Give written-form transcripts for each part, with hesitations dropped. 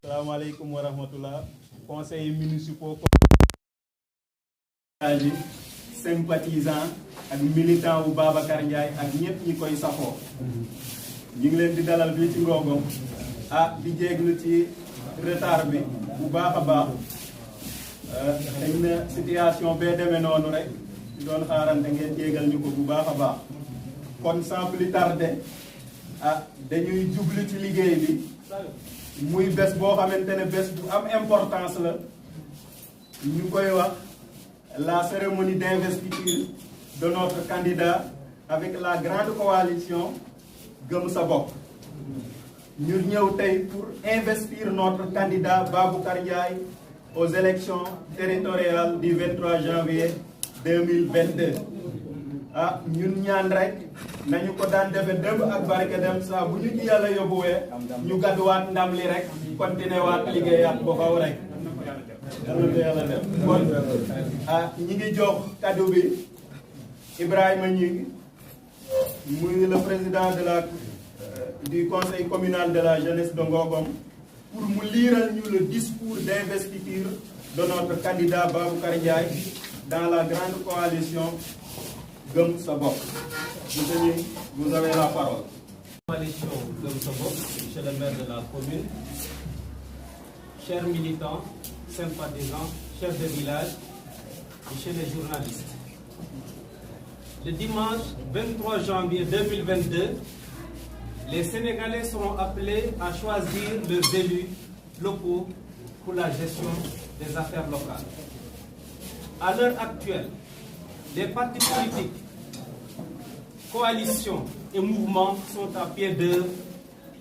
Assalamualaikum warahmatullah. Conseil municipal, sympathisant ak militant wu Babacar Ndiaye ak ñepp ñi koy safo ñi ngi leen di dalal bi ci Ngogom di jégglu ci retard bi bu baaxa baax xëy na situation bee demee noonu rek doon xaarante ngeen jéggal ñu ko bu baaxa baax kon sans plus tarder dañuy jublu ci liggéey bi muy bés boo xamante ne bés bu am importance la ñu koy wax la cérémonie d'investiture de notre candidat avec la grande coalition Gëm Sa Bopp ñu ñëw tey pour investir notre candidat Baboucar Ndiaye aux élections territoriales du 23 janvier 2022 ñun ñaan rek nañu ko daan defe dëbb ak barke dem saa bu ñu ci yàlla yóbbuwee ñu gàdduwaat ndam li rek continuer waat liggéeyaat ba faw rek yàlla ko yàlla def kon ñi ngi jox cadeau bi Ibrahima Gningue muy le président de la du conseil communal de la jeunesse de Ngogom pour mu liiral ñu le discours d'investiture de notre candidat Baboucar Ndiaye dans la grande coalition Gëm Sa Bopp. Monsieur Gningue, vous avez la parole. Coalition Gëm Sa Bopp, monsieur le maire de la commune, chers militants, sympathisants, chefs de village, monsieur les journalistes. Le dimanche 23 janvier 2022, les Sénégalais seront appelés à choisir leurs élus locaux pour la gestion des affaires locales. À l'heure actuelle, les partis politiques, coalitions et mouvements sont à pied d'œuvre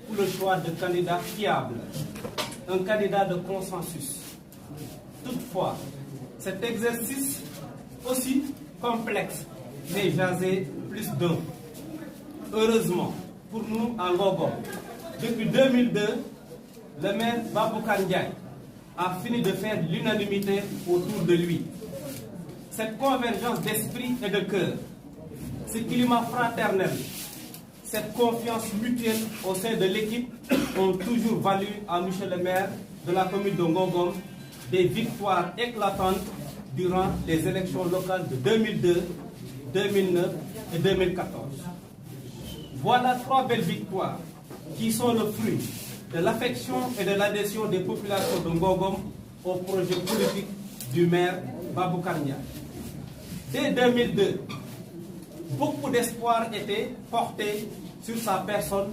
pour le choix de candidats fiables, un candidat de consensus. Toutefois, cet exercice aussi complexe fait jaser plus d'un. Heureusement, pour nous à Ngogom, depuis 2002, le maire Baboucar Ndiaye a fini de faire l'unanimité autour de lui. Cette convergence d'esprit et de cœur, ce climat fraternel, cette confiance mutuelle au sein de l'équipe ont toujours valu à M. le maire de la commune de Ngogom des victoires éclatantes durant les élections locales de 2002, 2009 et 2014. Voilà 3 belles victoires qui sont le fruit de l'affection et de l'adhésion des populations de Ngogom au projet politique du maire Baboucar Ndiaye. Dès 2002, beaucoup d'espoir était porté sur sa personne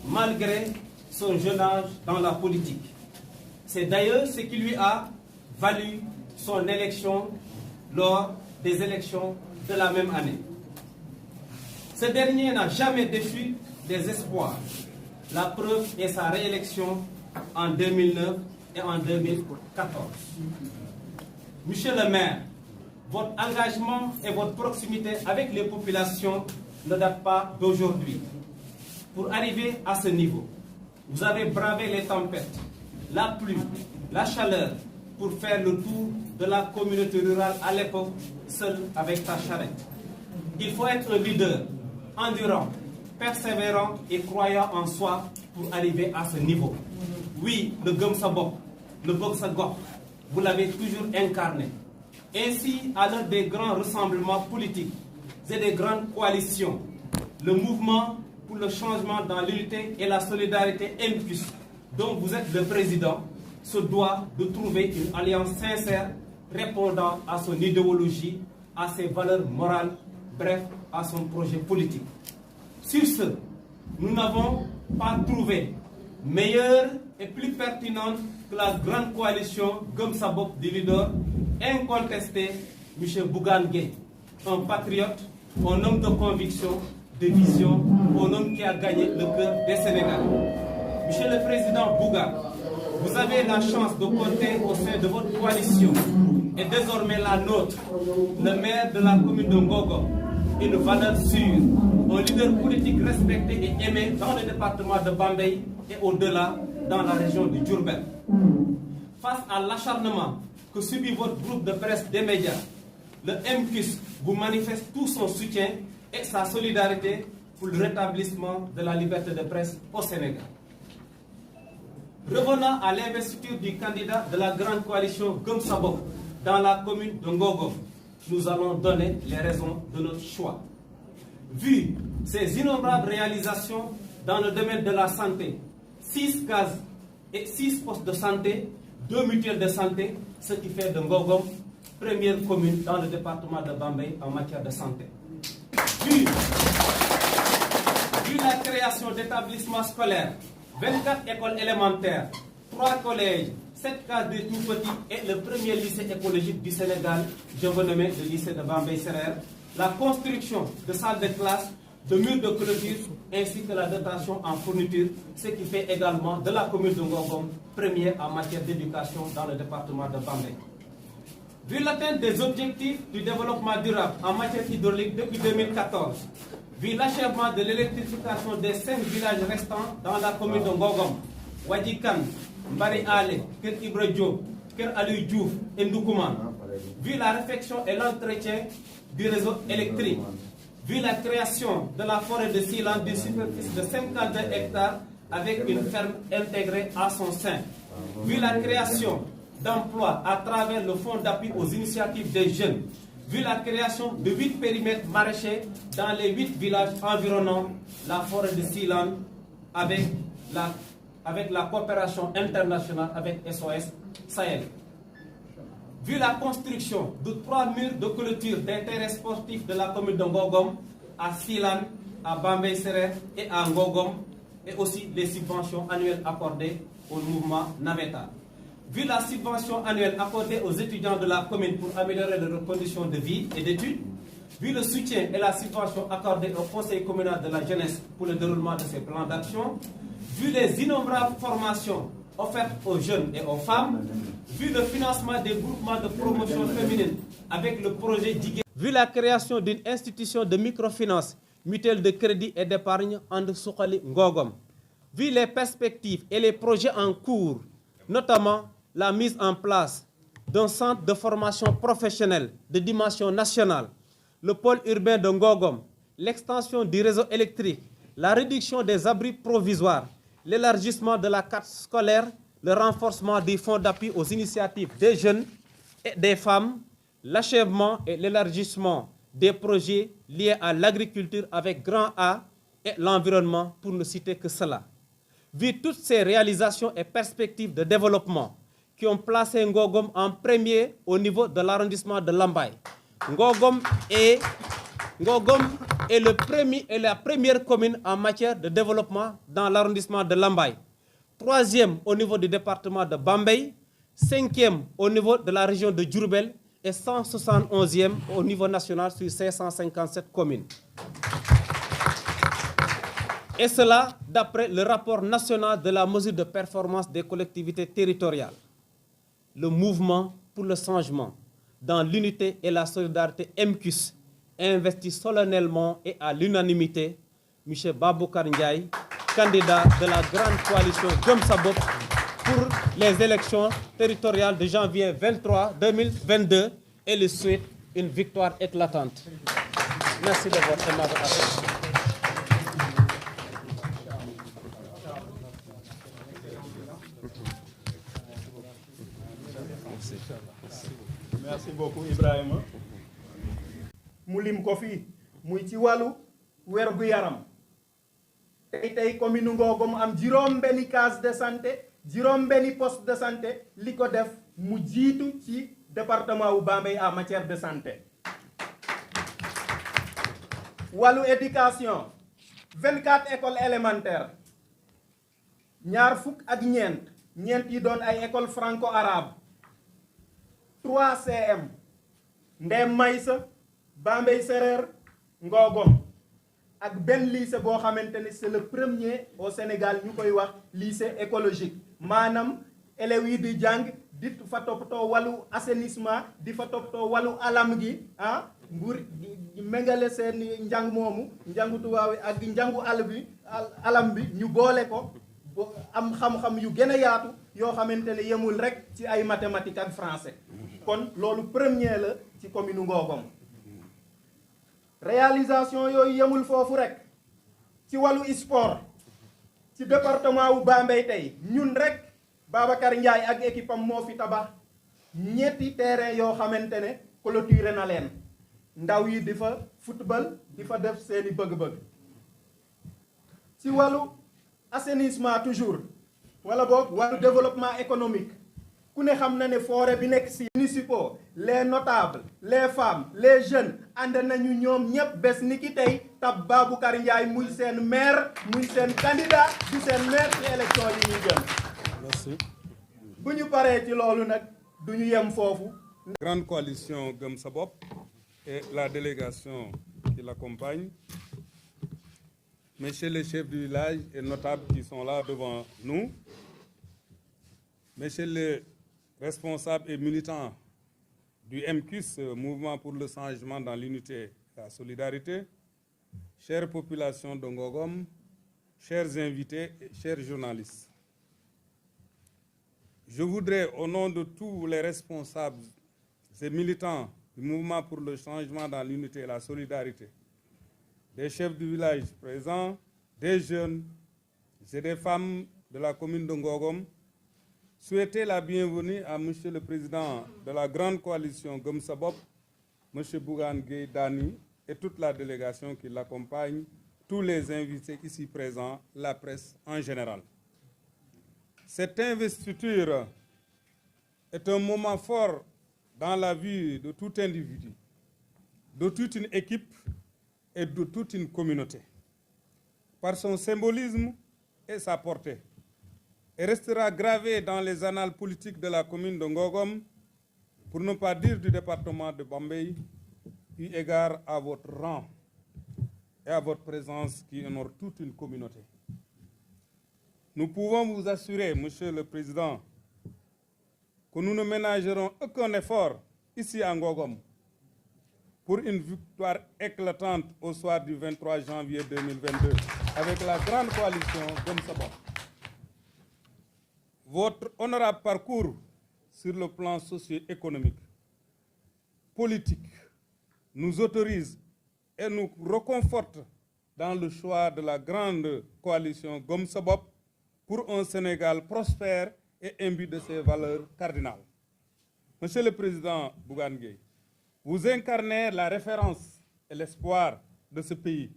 malgré son jeune âge dans la politique. C'est d'ailleurs ce qui lui a valu son élection lors des élections de la même année. Ce dernier n'a jamais déçu des espoirs. La preuve est sa réélection en 2009 et en 2014. Monsieur le maire, votre engagement et votre proximité avec les populations ne datent pas d'aujourd'hui. Pour arriver à ce niveau, vous avez bravé les tempêtes, la pluie, la chaleur, pour faire le tour de la communauté rurale à l'époque, seul avec ta charrette. Il faut être un leader, endurant, persévérant et croyant en soi pour arriver à ce niveau. Oui, le Gëm Sa Bopp, le Bokk Sa Gox, vous l'avez toujours incarné. Ainsi, à l'heure des grands rassemblements politiques et des grandes coalitions, le mouvement pour le changement dans l'unité et la solidarité impulse, dont vous êtes le président, se doit de trouver une alliance sincère répondant à son idéologie, à ses valeurs morales, bref, à son projet politique. Sur ce, nous n'avons pas trouvé meilleure et plus pertinente que la grande coalition Gëm Sa Bopp du leader incontesté, M. Bougane Gueye, un patriote, un homme de conviction, de vision, un homme qui a gagné le cœur des Sénégalais. Monsieur le Président Bouga, vous avez la chance de compter au sein de votre coalition et désormais la nôtre, le maire de la commune de Ngogo, une valeur sûre, un leader politique respecté et aimé dans le département de Bambey et au-delà dans la région de Diourbel. Face à l'acharnement que subit votre groupe de presse des médias, le MQS vous manifeste tout son soutien et sa solidarité pour le rétablissement de la liberté de presse au Sénégal. Revenant à l'investiture du candidat de la grande coalition Gëm Sa Bopp dans la commune de Ngogo, nous allons donner les raisons de notre choix. Vu ses innombrables réalisations dans le domaine de la santé, 6 cases et 6 postes de santé, 2 mutuelles de santé, ce qui fait de Ngogom première commune dans le département de Bambey en matière de santé. Vu la création d'établissements scolaires, 24 écoles élémentaires, 3 collèges, 7 cases de tout petits et le premier lycée écologique du Sénégal, je veux nommer le lycée de Bambey-Serer, la construction de salles de classe, de murs de clôture ainsi que la dotation en fourniture, ce qui fait également de la commune de Ngogom première en matière d'éducation dans le département de Bambey. Vu l'atteinte des objectifs du développement durable en matière hydraulique depuis 2014, vu l'achèvement de l'électrification des 5 villages restants dans la commune de Ngogom, Wadikan, Mbari Ale, Ker Ibra Diop, Ker Aliou Diouf et Ndoukoumane, vu la réfection et l'entretien du réseau électrique, vu la création de la forêt de Silan d'une superficie de 52 hectares avec une ferme intégrée à son sein, vu la création d'emplois à travers le fonds d'appui aux initiatives des jeunes, vu la création de 8 périmètres maraîchers dans les 8 villages environnant la forêt de Silan avec la coopération internationale avec SOS Sahel. Vu la construction de 3 murs de clôture d'intérêt sportif de la commune de Ngogom, à Silan, à Bambey-Serer et à Ngogom, et aussi les subventions annuelles accordées au mouvement Naveta. Vu la subvention annuelle accordée aux étudiants de la commune pour améliorer leurs conditions de vie et d'études, vu le soutien et la subvention accordée au conseil communal de la jeunesse pour le déroulement de ces plans d'action, vu les innombrables formations offertes aux jeunes et aux femmes, vu le financement des groupements de promotion féminine avec le projet Digué, vu la création d'une institution de microfinance, mutuelle de crédit et d'épargne en Soukali Ngogom, vu les perspectives et les projets en cours, notamment la mise en place d'un centre de formation professionnelle de dimension nationale, le pôle urbain de Ngogom, l'extension du réseau électrique, la réduction des abris provisoires, l'élargissement de la carte scolaire, le renforcement des fonds d'appui aux initiatives des jeunes et des femmes, l'achèvement et l'élargissement des projets liés à l'agriculture avec grand A et l'environnement, pour ne citer que cela. Vu toutes ces réalisations et perspectives de développement qui ont placé Ngogom en premier au niveau de l'arrondissement de Lambaye, Ngogom est la première commune en matière de développement dans l'arrondissement de Lambaye, 3e au niveau du département de Bambey, 5e au niveau de la région de Diourbel et 171e au niveau national sur 557 communes. Et cela d'après le rapport national de la mesure de performance des collectivités territoriales. Le mouvement pour le changement dans l'unité et la solidarité MQS investit solennellement et à l'unanimité M. Baboucar Ndiaye, candidat de la grande coalition Gëm Sa Bopp pour les élections territoriales de janvier 2022 et lui souhaite une victoire éclatante. Merci de votre aimable attention. Merci beaucoup Ibrahima. mu lim ko fii muy ci wàllu wérgu yaram tey commune Ngogom am juróom-benni case de santé juróom-benni poste de santé li ko def mu jiitu ci département wu Bambey en matière de santé. wàllu éducation 24 écoles élémentaires ñaar fukk ak ñeent yi doon ay école franco-arabe 3 CM Ndem Maysa Bambey-Serer Ngogom ak benn lycée boo xamante ne c'est le premier au Sénégal ñu koy wax lycée écologique maanaam élèves yi di jàng di fa toppatoo wàllu assainissement di fa toppatoo wàllu alam gi nguur méngale seen njàng moomu njàngu tubaab yi ak njàngu alam bi ñu boole ko am xam-xam yu gën a yaatu yoo xamante ne yemul rek ci ay mathématiques ak français kon loolu premier la ci commune Ngogom réalisation yooyu yemul foofu rek ci wàllu sport ci département wu Bambey tey ñun rek Babacar Ndiaye ak équipe am moo fi tabax ñetti terrain yoo xamante ne clôturé na leen ndaw yi di fa football di fa def seeni bëgg-bëgg ci wàllu assainissement toujours wala boog wàllu développement économique ku ne xam na ne forêt bi nekk ci municipaux les notables les femmes les jeunes ànd nañu ñoom ñëpp bés ni ki tey tab Babacar Ndiaye muy seen maire muy seen candidat di seen maire ci élection yi ñuy jëm. Merci. bu ñu paree ci loolu nag du ñu yem foofu. Grande coalition Gëm Sa Bopp et la délégation qui l'accompagne, messieurs les chefs du village et notables qui sont là devant nous, messieurs les responsables et militants du MQUS, Mouvement pour le changement dans l'unité et la solidarité, chère population de Ngogom, chers invités et chers journalistes. Je voudrais, au nom de tous les responsables et militants du Mouvement pour le changement dans l'unité et la solidarité, des chefs du village présents, des jeunes et des femmes de la commune de Ngogom, souhaiter la bienvenue à Monsieur le Président de la grande coalition Gëm Sa Bopp, Monsieur Bougane Gueye Dany et toute la délégation qui l'accompagne, tous les invités ici présents, la presse en général. Cette investiture est un moment fort dans la vie de tout individu, de toute une équipe et de toute une communauté. Par son symbolisme et sa portée, et restera gravé dans les annales politiques de la commune de Ngogom, pour ne pas dire du département de Bambey, eu égard à votre rang et à votre présence qui honore toute une communauté. Nous pouvons vous assurer, Monsieur le Président, que nous ne ménagerons aucun effort ici à Ngogom pour une victoire éclatante au soir du 23 janvier 2022 avec la grande coalition Gëm Sa Bopp. Votre honorable parcours sur le plan socio-économique, politique, nous autorise et nous reconforte dans le choix de la grande coalition Gëm Sa Bopp pour un Sénégal prospère et imbu de ses valeurs cardinales. Monsieur le Président Bougane Gueye, vous incarnez la référence et l'espoir de ce pays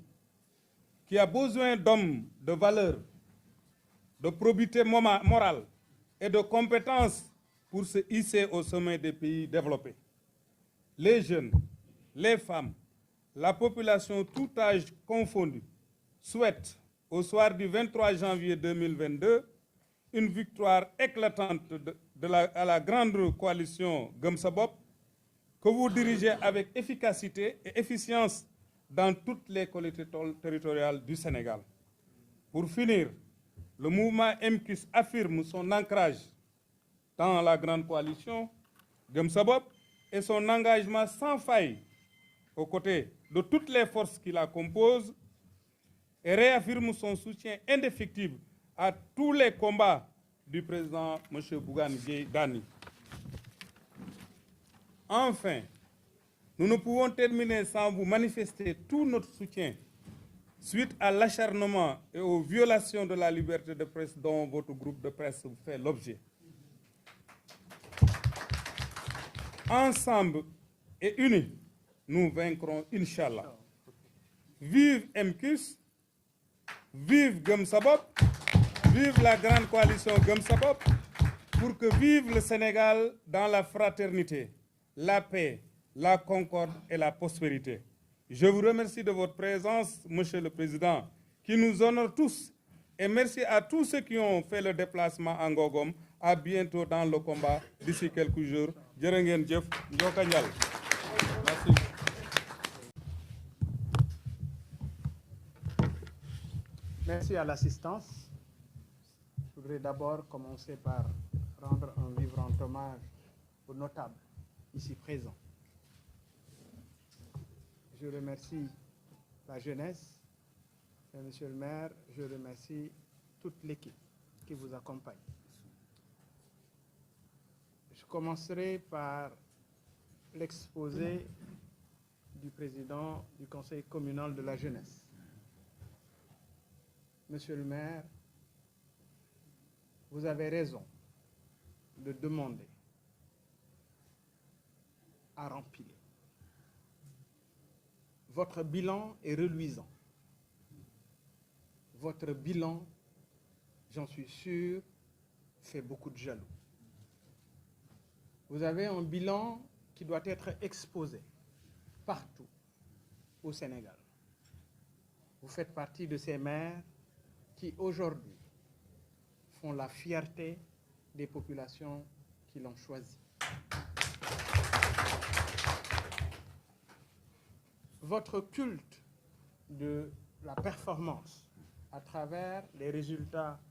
qui a besoin d'hommes de valeur, de probité morale et de compétences pour se hisser au sommet des pays développés. Les jeunes, les femmes, la population tout âge confondu souhaitent, au soir du 23 janvier 2022, une victoire éclatante à la grande coalition Gëm Sa Bopp que vous dirigez avec efficacité et efficience dans toutes les collectivités territoriales du Sénégal. Pour finir, le mouvement MQUS affirme son ancrage dans la grande coalition Gëm Sa Bopp et son engagement sans faille aux côtés de toutes les forces qui la composent et réaffirme son soutien indéfectible à tous les combats du président M. Bougane Gueye Dany. Enfin, nous ne pouvons terminer sans vous manifester tout notre soutien suite à l'acharnement et aux violations de la liberté de presse dont votre groupe de presse fait l'objet. Ensemble et unis, nous vaincrons, Inch'Allah. Vive MQUS, vive Gëm Sa Bopp, vive la grande coalition Gëm Sa Bopp, pour que vive le Sénégal dans la fraternité, la paix, la concorde et la prospérité. Je vous remercie de votre présence, Monsieur le Président, qui nous honore tous. Et merci à tous ceux qui ont fait le déplacement à Ngogom. À bientôt dans le combat d'ici quelques jours. Jërë ngeen jëf, Njoka Njal. Merci. Merci à l'assistance. Je voudrais d'abord commencer par rendre un vibrant hommage aux notables ici présents. Je remercie la jeunesse et monsieur le maire, je remercie toute l'équipe qui vous accompagne. Je commencerai par l'exposé du président du conseil communal de la jeunesse. Monsieur le maire, vous avez raison de demander à remplir. Votre bilan est reluisant. Votre bilan, j'en suis sûr, fait beaucoup de jaloux. Vous avez un bilan qui doit être exposé partout au Sénégal. Vous faites partie de ces maires qui, aujourd'hui, font la fierté des populations qui l'ont choisi. Votre culte de la performance à travers les résultats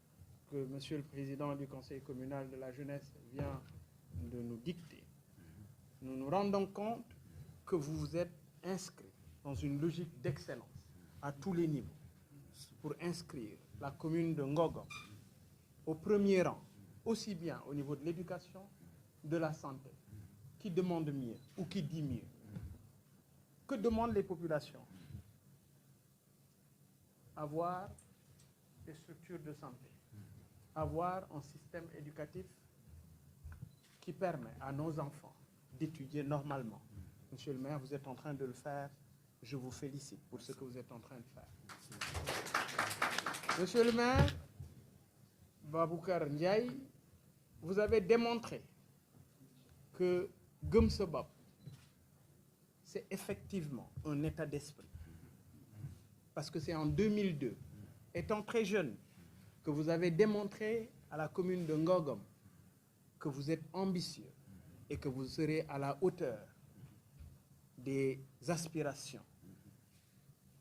que Monsieur le Président du Conseil communal de la jeunesse vient de nous dicter, nous nous rendons compte que vous vous êtes inscrit dans une logique d'excellence à tous les niveaux pour inscrire la commune de Ngogom au premier rang, aussi bien au niveau de l'éducation, de la santé. Qui demande mieux ou qui dit mieux? Que demandent les populations? Avoir des structures de santé, avoir un système éducatif qui permet à nos enfants d'étudier normalement. Monsieur le maire, vous êtes en train de le faire. Je vous félicite pour ce que vous êtes en train de faire. Monsieur le maire, Baboucar Ndiaye, vous avez démontré que Gëm Sa Bopp, c'est effectivement un état d'esprit. Parce que c'est en 2002, étant très jeune, que vous avez démontré à la commune de Ngogom que vous êtes ambitieux et que vous serez à la hauteur des aspirations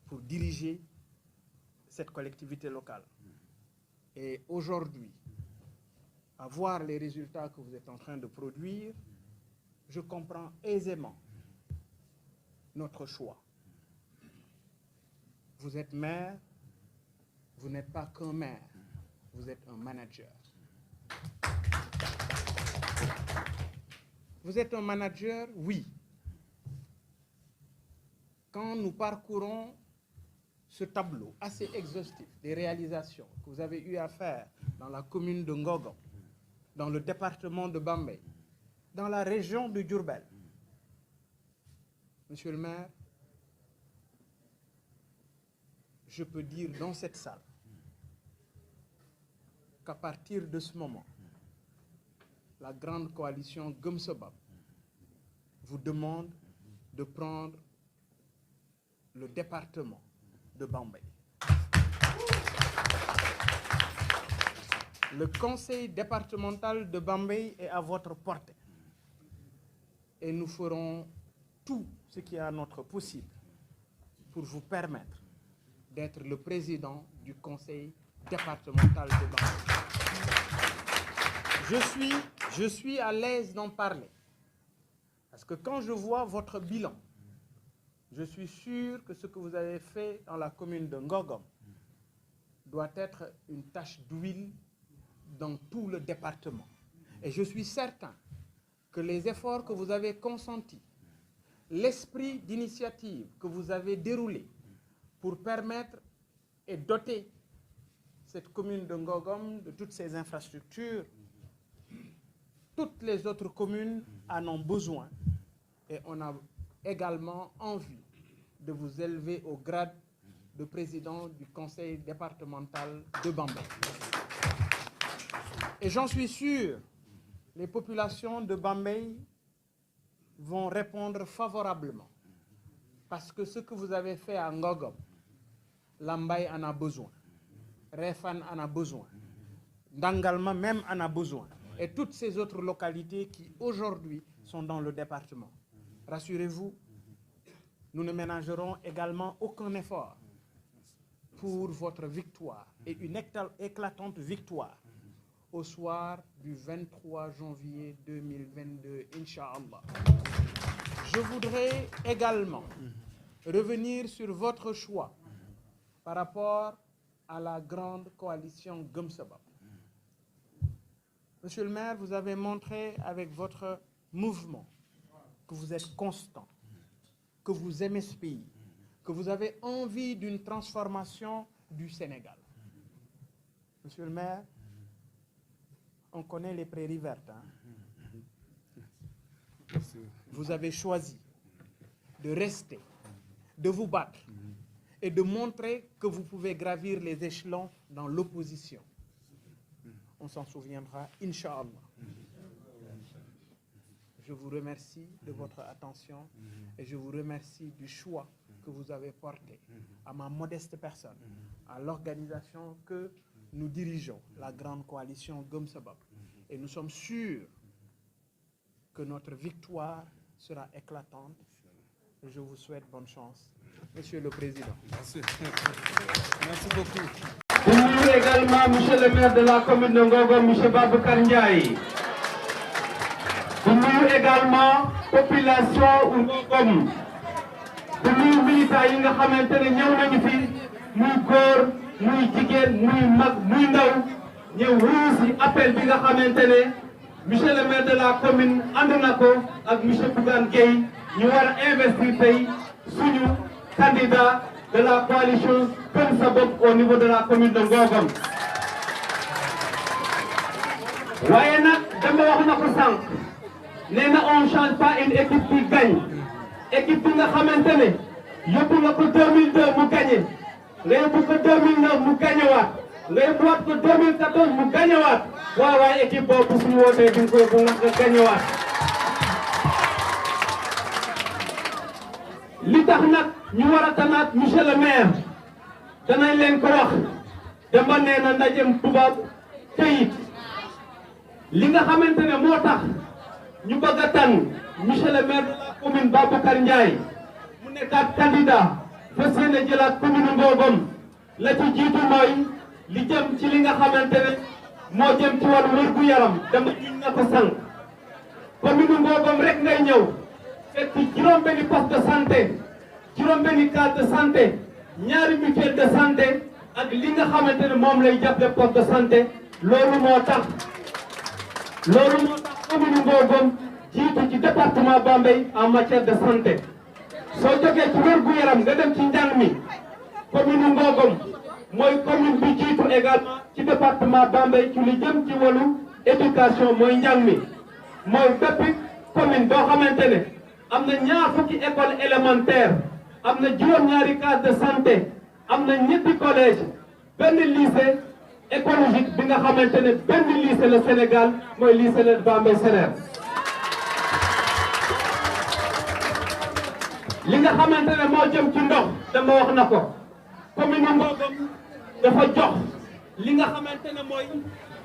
pour diriger cette collectivité locale. Et aujourd'hui, à voir les résultats que vous êtes en train de produire, je comprends aisément notre choix. Vous êtes maire, vous n'êtes pas qu'un maire, vous êtes un manager. Vous êtes un manager, oui. Quand nous parcourons ce tableau assez exhaustif des réalisations que vous avez eu à faire dans la commune de Ngogom, dans le département de Bambey, dans la région de Diourbel, monsieur le maire, je peux dire dans cette salle qu'à partir de ce moment, la grande coalition Gëm Sa Bopp vous demande de prendre le département de Bambey. Le conseil départemental de Bambey est à votre portée et nous ferons tout ce qui est à notre possible pour vous permettre d'être le président du conseil départemental de Bambey. Je suis à l'aise d'en parler parce que quand je vois votre bilan, je suis sûr que ce que vous avez fait dans la commune de Ngogom doit être une tache d'huile dans tout le département. Et je suis certain que les efforts que vous avez consentis, l'esprit d'initiative que vous avez déroulé pour permettre et doter cette commune de Ngogom de toutes ces infrastructures, toutes les autres communes en ont besoin et on a également envie de vous élever au grade de président du conseil départemental de Bambey. Et j'en suis sûr, les populations de Bambey vont répondre favorablement parce que ce que vous avez fait à Ngogom, Lambaye en a besoin, Réfane en a besoin, Ndangalma même en a besoin, et toutes ces autres localités qui aujourd'hui sont dans le département. Rassurez-vous, nous ne ménagerons également aucun effort pour votre victoire et une éclatante victoire au soir du 23 janvier 2022, Inch'Allah. Je voudrais également revenir sur votre choix par rapport à la grande coalition Gëm Sa Bopp. Monsieur le maire, vous avez montré avec votre mouvement que vous êtes constant, que vous aimez ce pays, que vous avez envie d'une transformation du Sénégal. Monsieur le maire, on connaît les prairies vertes. Vous avez choisi de rester, de vous battre et de montrer que vous pouvez gravir les échelons dans l'opposition. On s'en souviendra, Inch'Allah. Je vous remercie de votre attention et je vous remercie du choix que vous avez porté à ma modeste personne, à l'organisation que nous dirigeons, la grande coalition Gëm Sa Bopp. Et nous sommes sûrs que notre victoire sera éclatante. Et je vous souhaite bonne chance, Monsieur le Président. Merci. Merci beaucoup. Nous nuyu également Monsieur le maire de la commune de Ngogom, Monsieur Babacar Ndiaye. Nous nuyu également population Ngogom. Nous nuyu militants yi nga xamante ne ñëw nañu fi muy góor muy jigéen muy mag muy ndaw ñëw wuyu si appel bi nga xamante ne Monsieur le maire de la commune ànd na ko ak Monsieur Bougane Gueye ñu war a investir tey suñu candidat de la coalition Gëm Sa Bopp au niveau de la commune de Ngogom. waaye nag dama wax na ko sànq nee na on change pas une équipe qui gagne équipe bi nga xamante ne yóbbu nga ko 2002 mu gagné nga yóbbu ko 2009 mu gagné waat nga yóbbuwaat ko 2014 mu gagné waat waaye équipe boobu suñu wootee di nga ko yóbbu nga gagné waat. li tax nag ñu war a tanaat monsieur le maire danañ leen ko wax dama nee na ndajem tubaab teyit li nga xamante ne moo tax ñu bëgg a tànn monsieur le maire de la commune Babacar Ndiaye mu nekkaat candidat fas yéene jëlaat commune Ngogom la ci jiitu mooy li jëm ci li nga xamante ne moo jëm ci wàllu wér-gu-yaram dama ñu na ko sànq commune Ngogom rek ngay ñëw fekk juróom-benni poste de santé juróom-benni case de santé ñaari mutuelle de santé ak li nga xamante ne moom lay jàppale poste de santé loolu moo tax commune Ngogom jiitu ci département Bambey en matière de santé soo jógee ci wér-gu-yaram nga dem ci njàng mi commune Ngogom mooy commune bi jiitu également ci département Bambey ci li jëm ci wàllu éducation mooy njàng mi mooy bépp commune boo xamante ne am na ñaar fukki école élémentaire am na juróom-ñaari case de santé am na ñetti collège benn lycée écologique bi nga xamante ne benn lycée le Sénégal mooy lycée le Bambey Sereer li nga xamante ne moo jëm ci ndox dama wax na ko commune Ngogom dafa jox li nga xamante ne mooy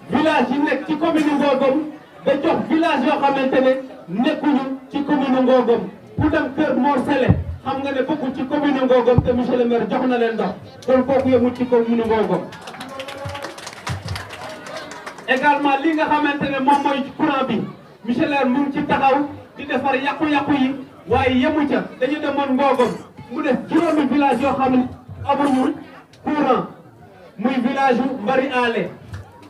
village yi nekk ci commune Ngogom da jox village yoo xamante ne nekkuñu ci commune Ngogom pour dem Kër Mor Sele xam nga ne bokkul ci commune Ngogom te monsieur le maire jox na leen ndox kon kooku yemul ci commune Ngogom également li nga xamante ne moom mooy courant bi monsieur le maire mu ngi ci taxaw di defar yàqu-yàqu yi waaye yemu ca dañu demoon Ngogom mu def juróomi village yoo xam ne amuñu courant muy village yu Mbari Ale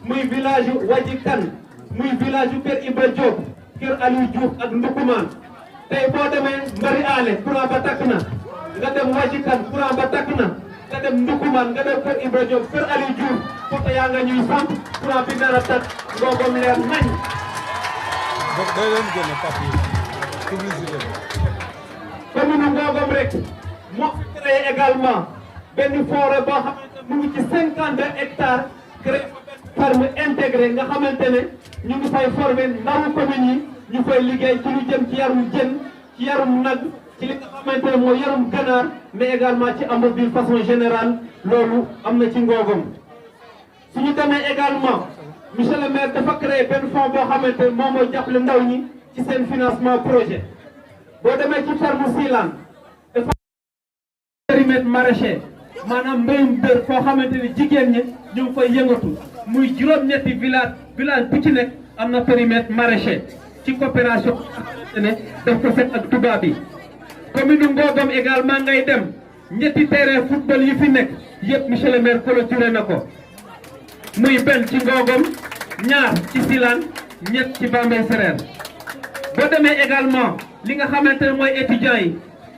muy village yu Waji Kan muy village yu Kër Ibra Diop Kër Aliou Diouf ak Ndukumaan tey boo demee Mbari Ale courant ba takk na nga dem Waji Kan courant ba takk na nga dem Ndukumaan nga dem Kër Ibra Diop Kër Aliou Diouf foofu yaa nga ñuy samp courant bi nar a takk Ngogom leer nañ. donc day leen génne papier publicité commune Ngogom rek moo créé également benn forêt boo xamante mu ngi ci 52 hectares créé ferme intégrée nga xamante ne ñu ngi fay former ndawu commune yi ñu fay liggéey ci lu jëm ci yarum jën ci yarum nag ci li nga xamante ne mooy yarum ganaar mais également ci amul d'une façon générale loolu am na ci Ngogom suñu demee également monsieur le maire dafa créé benn fonds boo xamante ne moom mooy jàppale ndaw ñi ci seen financement projet boo demee ci ferme Silane dafa périmètre maraîcher maanaam mbéyum dër foo xamante ni jigéen ñi ñu ngi koy yëngatu muy juróom-ñetti village bu ci nekk am na périmètre maraîcher ci coopération ne daf ko set ak tubaab yi. commune Ngogom également ngay dem ñetti terrain football yi fi nekk yëpp monsieur le maire clôturé na ko muy benn ci Ngogom ñaar ci Silane ñett ci Bambey Sereer. boo demee également li nga xamante ne mooy étudiants yi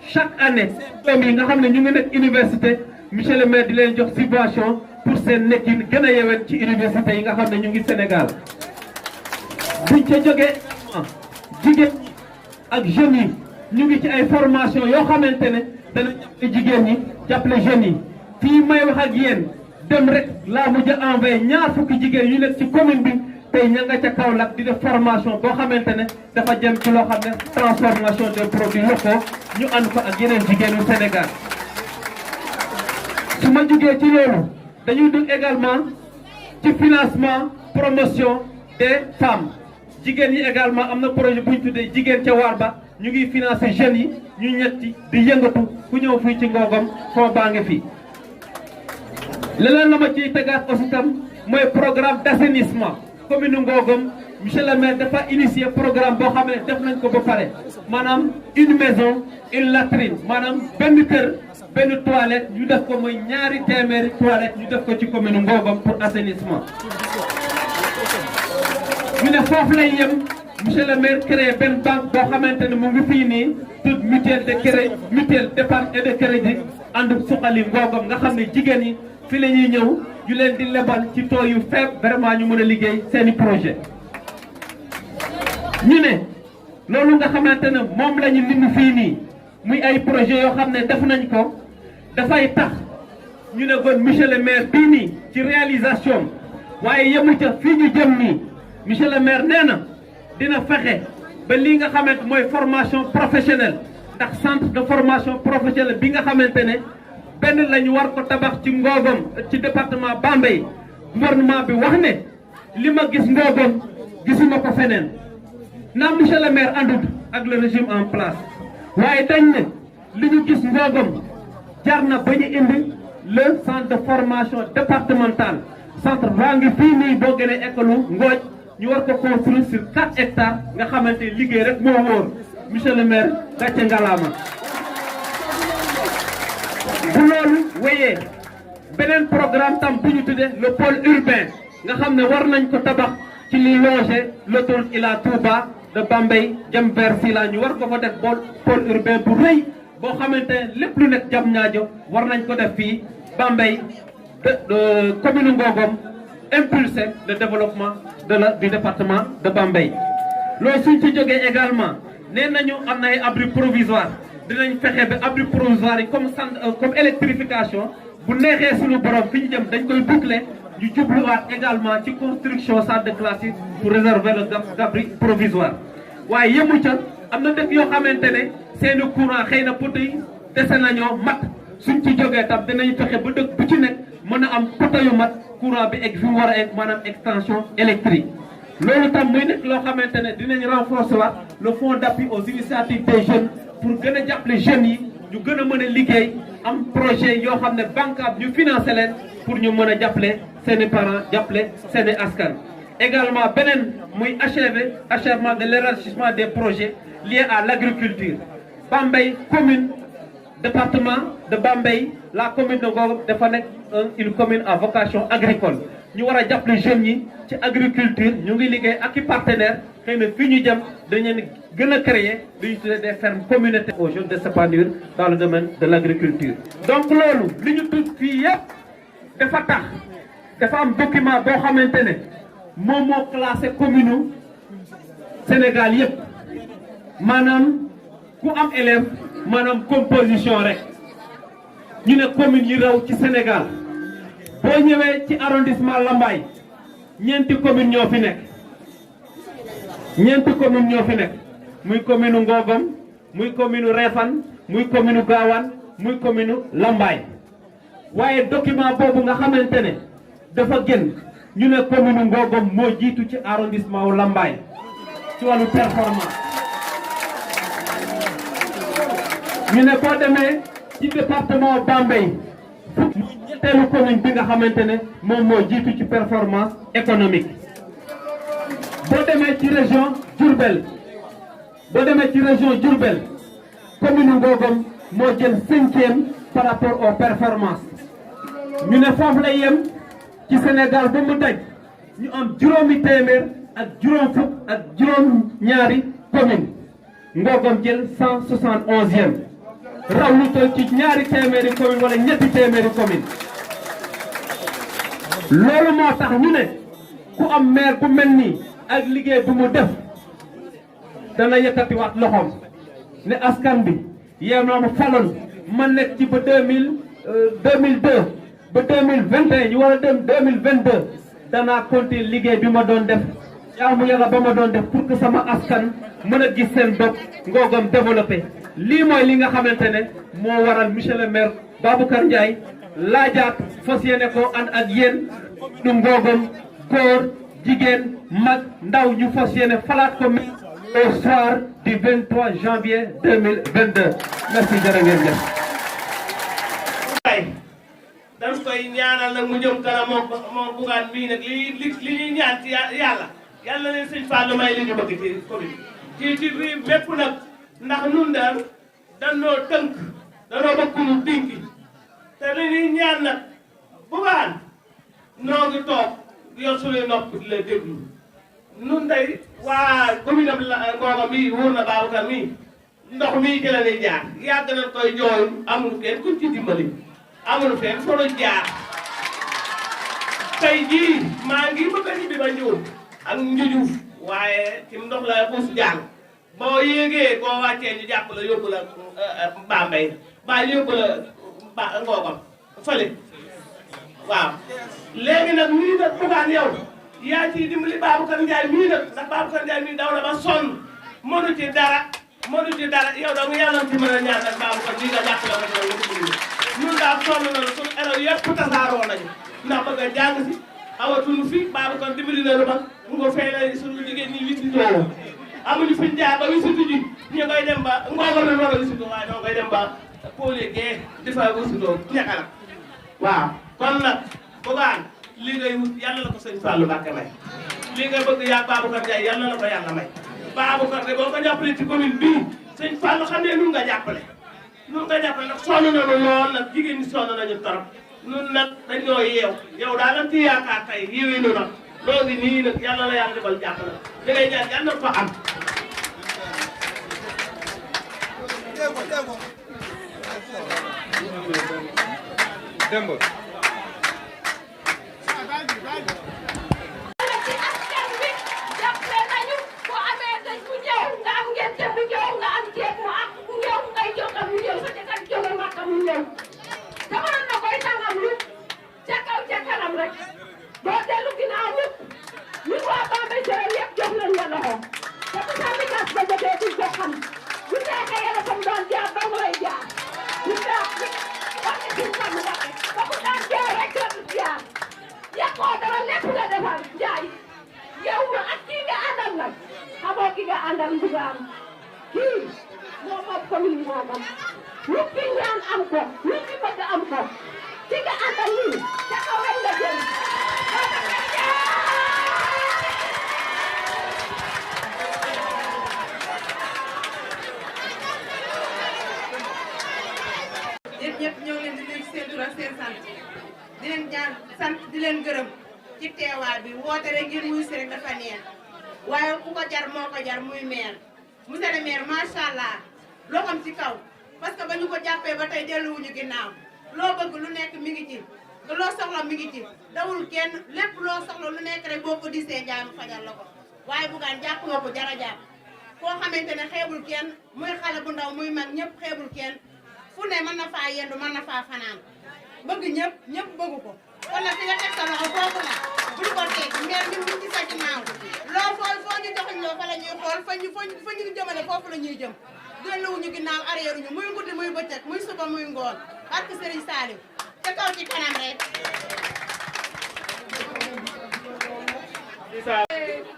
chaque année doom yi nga xam ne ñu ngi nekk université monsieur le maire di leen jox subvention pour seen nekkin gën a yewen ci université yi nga xam ne ñu ngi Sénégal. buñ ca jógee jigéen ak jeunes yi ñu ngi ci ay formation yoo xamante ne dana jàppale jigéen ñi jàppale jeunes yi fii may wax ak yéen dem rek laa mujj a envoyé ñaar fukki jigéen yu nekk ci commune bi tey ña nga ca Kaolack di def formation boo xamante ne dafa jëm ci loo xam ne transformation des produits locaux ñu ànd ko ak yeneen jigéenu Sénégal. su ma jugee ci loolu dañuy dugg également ci financement promotion des femmes jigéen yi également am na projet bu ñu tuddee jigéen ca waar ba ñu ngi financer jeunes yi ñu ñetti di yëngatu ku ñëw fii ci Ngogom foo baa ngi fii. leneen la ma ciy tegaat aussi tam mooy programme d'assainissement commune Ngogom monsieur le maire dafa initier programme boo xam ne def nañ ko ba pare maanaam une maison une latrine maanaam benn kër benn toilette ñu def ko mooy ñaari téeméeri toilette ñu def ko ci commune Ngogom pour assainissement. ñu ne foofu lay yem monsieur le maire créé benn banque boo xamante ne mu ngi fii nii toute mutuelle de crédit mutuelle d'épargne et de crédit ànd suqali Ngogom nga xam ne jigéen ñi fi la ñuy ñëw ñu leen di lebal ci taux yu faible vraiment ñu mën a liggéey seeni projet. ñu ne loolu nga xamante ne moom la ñu lim fii nii muy ay projet yoo xam ne def nañ ko dafay tax ñu ne kon monsieur le maire bii nii ci réalisation waaye yemu ca fii ñu jëm nii monsieur le maire nee na dina fexe ba lii nga xamante mooy formation professionnelle ndax centre de formation professionnelle bi nga xamante ne benn lañu war ko tabax ci Ngogom ci département Bambey gouvernement bi wax ne li ma gis Ngogom gisuma ko feneen naam monsieur le maire àndut ak le régime en place waaye dañ ne li ñu gis Ngogom jar na ba ñu indi le centre de formation départemental centre baa ngi fii nii boo gënee école Ngooj ñu war ko construire sur 4 hectares nga xamante liggéey rek moo wóor monsieur le maire gàcce ngalaama. bu loolu wéyee beneen programme tam bu ñu tuddee le pôle urbain nga xam ne war nañ ko tabax ci li loger l'autoroute Ila Touba de Bambey jëm vers Silane ñu war ko fa def pôle urbain bu rëy boo xamante ne lépp lu nekk Diamniadio war nañ ko def fii Bambey de commune Ngogom impulser le développement du département de Bambey. loolu suñ ci jógee également nee nañu am na ay abri provisoire dinañ fexe ba abri provisoire yi comme électrification bu neexee suñu borom fi ñu jëm dañ koy boucler ñu jubluwaat également ci construction salle de classe yi pour réserver le abri provisoire. waaye yemu ca am na dëkk yoo xamante ne seeni courant xëy na poto yi dese nañoo mat suñ ci jógee tam dinañ fexe ba dëkk bu ci nekk mën a am poto yu mat courant bi egg fi mu war a egg maanaam extension électrique. loolu tam muy nekk loo xamante ne dinañ renforcer waat le fonds d'appui aux initiatives des jeunes pour gën a jàppale jeunes yi ñu gën a mën a liggéey am projet yoo xam ne bancable ñu financer leen pour ñu mën a jàppale seen i parents jàppale seen i askan. également beneen muy achèvement de l'élargissement des projets liés à l'agriculture. Bambey commune département de Bambey la commune de Ngogom dafa nekk une commune à vocation agricole ñu war a jàppale jeunes yi ci agriculture ñu ngi liggéey ak i partenaires xëy na fii ñu jëm dañu leen gën a créer li ñu tuddee des fermes communautaires aux jeunes de s'épanouir dans le domaine de l'agriculture. donc loolu li ñu tudd fii yëpp dafa tax dafa am document boo xamante ne moom moo classé commune Sénégal yëpp maanaam ku am élève maanaam composition rek ñu ne commune yi raw ci Sénégal boo ñëwee ci arrondissement Lambaye ñeenti commune ñoo fi nekk muy commune Ngogom muy commune Réfane muy commune Gawane muy commune Lambaye waaye document boobu nga xamante ne dafa gën ñu ne commune Ngogom moo jiitu ci arrondissement wu Lambaye ci wàllu performance ñu ne boo demee ci département Bambey muy ñetteelu commune bi nga xamante ne moom moo jiitu ci performance économique. boo demee ci région Diourbel commune Ngogom moo jël 5e par rapport aux performances ñu ne foofu lay yem ci Sénégal ba mu daj ñu am juróomi téeméer ak juróom fukk ak juróom ñaari commune Ngogom jël 171e raw lu toll ci ñaari téeméeri commune wala ñetti téeméeri commune. loolu moo tax ñu ne ku am maire bu mel nii ak liggéey bu mu def dana yëkkatiwaat loxoom ne askan bi yéen ma faloon ma nekk ci ba 2002 ba 2021 ñu war a dem 2022 danaa continuer liggéey bi ma doon def jaamu yàlla ba ma doon def pour que sama askan mën a gis seen bopp Ngogom développé. lii mooy li nga xamante ne moo waral monsieur le maire Baboucar Ndiaye laajaat fas yéene ko ànd ak yéen nu Ngogom góor jigéen mag ndaw ñu fas yéene falaat ko au soir du 23 janvier 2022 merci jërë ngeen jëf. dañ koy ñaanal nag mu jëm kanam moom Bougane mii nag li ñuy ñaan ci yàlla na leen sëñ Fallou may li ñu bëgg ci commune ci biir bépp nag ndax nun daal danoo tënk danoo bëgg ñu dinki te li ñuy ñaan nag Bougane noo ngi toog yor suñuy nopp di la déglu nun day waa commune am Ngogom mii wóor na Babacar mii ndox mii ci la ñuy jaar yàgg nañ koy jooy amul kenn kuñ ci dimbali amul fenn foo jaar tey jii maa ngi bëgg a ñibbi ba Ndiour ak Ndiouf waaye ci ndox la xuus jàng boo yéegee boo wàccee ñu jàpp la yóbbu la Bambey ba yóbbu la Ngogom fële waaw. léegi nag mii nag Bougane yow yaa ciy dimbali Baboucar Ndiaye mii nag ndax Baboucar Ndiaye mii daw na ba sonn mënu ci dara yow da nga yàlla ci mën a ñaan ak Baboucar lii nga jàpp la ko ñun daal sonn nañu suñu élèves yëpp tasaaroo nañu ndax bëgg a jàng si awatuñu fi Baboucar dimbali na lu ba nga fay la suñu jigéen ñi wisitoo amuñu fuñ jaar ba wisitu ji ñu koy dem ba Ngogom la war a wisitu waaye doo koy dem ba Pôle Guèye di fa wisitoo ñaxala waaw kon nag Bougane li ngay wut yàlla la ko sëñ Fallou Mbacké may li nga bëgg yaa Baboucar Ndiaye yàlla la ko yàlla may Baboucar de boo ko jàppale ci commune bii sëñ Fallou xam ne nun nga jàppale nag sonn nañu lool nag jigéen ñi sonn nañu torop nun nag dañoo yeew yow daal lañ ci yaakaar tey yiwi nu nag loo ngi nii nag yàlla la yàlla defal jàppale li ngay ñaan yàlla na ko am Demba ñëpp ñoo leen di nuyu seen tur ak seen sant di leen sant di leen gërëm ci teewaay bi woote rek ngir wuyu si rek dafa neex waaye ku ko jar moo ko jar muy maire monsieur le maire macha allah loxoom ci kaw parce que ba ñu ko jàppee ba tey delluwuñu ginnaaw loo bëgg lu nekk mi ngi ci te loo soxla mi ngi ci dawul kenn lépp loo soxla lu nekk rek boo ko disee jaay mu fajal la ko waaye Bougane jàpp nga ko jara jàpp koo xamante ne xeebul kenn muy xale bu ndaw muy mag ñëpp xeebul kenn fu ne mën na faa yendu mën na faa fanaan bëgg ñëpp bëgg ko kon nag fi nga teg sa loxo foofu nag buñ ko teg mbir mi mu ci sa ginnaaw loo foo ñu joxuñ loo fa la ñuy xool fa ñu jëmale foofu la ñuy jëm delluwuñu ginnaaw arrière ñu muy guddi muy bëccëg muy suba muy ngoon barke Serigne Saliou ca kaw ci kanam rek.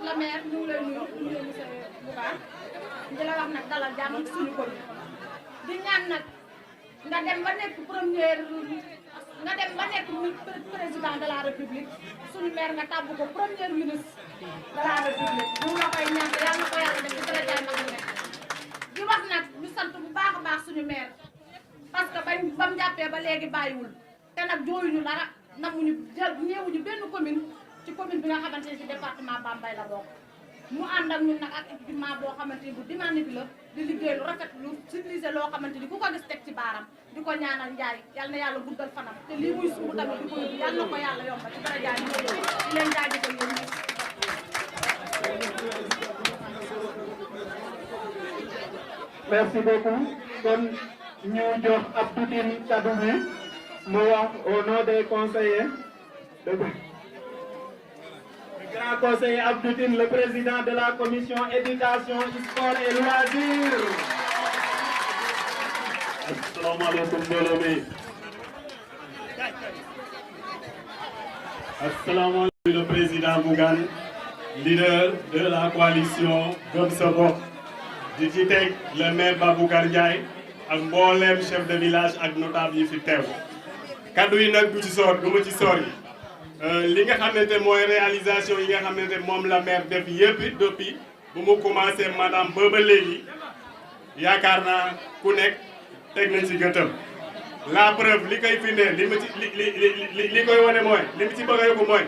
la maire ñu ngi lay nuyu monsieur Bougane di la wax nag dalal jàmm suñu commune di ñaan nag nga dem ba nekk première nga dem ba nekk président de la république suñu maire nga tàbb ko premier ministre de la république ñu la koy ñaan yàlla na ko yàlla def ci darajaay mag nekk di wax nag ñu sant bu baax a baax suñu maire parce que bañ ba mu jàppee ba léegi bàyyiwul te nag jooyuñu dara namuñu ñeewuñu benn commune ci commune bi nga xamante ne ci département Bambey la bokk mu ànd ak ñun nag ak équipement boo xamante ni bu dynamique la di liggéey lu rafet lu civilisé loo xamante ni ku ko gis teg ci baaram di ko ñaanal njaay yal na yàlla guddal fanam te lii muy sumb tamit di ko yóbbu yal na ko yàlla yombal ci dara jaay di leen jaajëfal yéen ñëpp. Merci beaucoup. Kon ñu jox Abdou Tine kaddu bi mu wax au nom des conseillers. Le grand conseiller Abdou Tine, le président de la commission éducation, sport et loisirs. Assalamu alaikum mbooloo mi. Assalamu alaikum le président Bougane, leader de la coalition Gëm Sa Bopp. di ci teg le maire Baboucar Ndiaye ak mbooleem chef de village ak notable yi fi teew. kaddu yi nag du ci soor du ma ci soor yi li nga xamante mooy réalisation yi nga xamante moom la maire def yëpp depuis bu mu commencé madame ba léegi yaakaar naa ku nekk teg nañ ci gëtëm. la preuve li koy firndeel li ma ci li koy wane mooy li mu ci bëgg a yóbbu mooy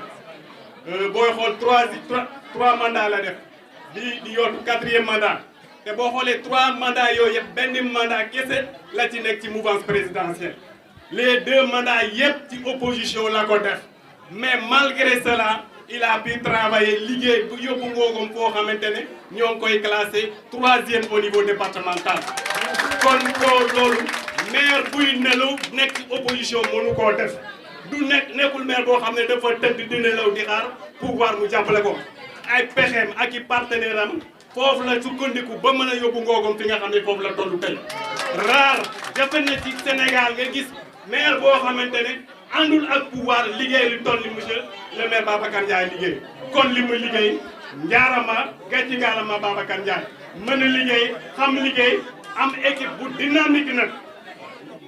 booy xool trois mandats la def di yootu 4e mandat. te boo xoolee 3 mandats yooyu yëpp benn mandat kese la ci nekk ci mouvance présidentielle les 2 mandats yëpp ci opposition la ko def mais malgré cela il a pu travailler liggéey bu yóbbu Ngogom foo xamante ne ñoo ngi koy classé 3e au niveau départemental. kon loolu maire buy nelaw nekk ci opposition mënu koo def du nekkul maire boo xam ne dafa tëdd di nelaw di xaar pouvoir mu jàppale ko ay pexeem ak i partenaire am. foofu la sukkandiku ba mën a yóbbu Ngogom fi nga xam ne foofu la tollu tey rare jafe na ci Sénégal nga gis maire boo xamante ne àndul ak pouvoir liggéey lu toll ni monsieur le maire Babacar Ndiaye liggéey kon li mu liggéey njaarama gàcci ngaalama Babacar Ndiaye mën a liggéey xam liggéey am équipe bu dynamique nag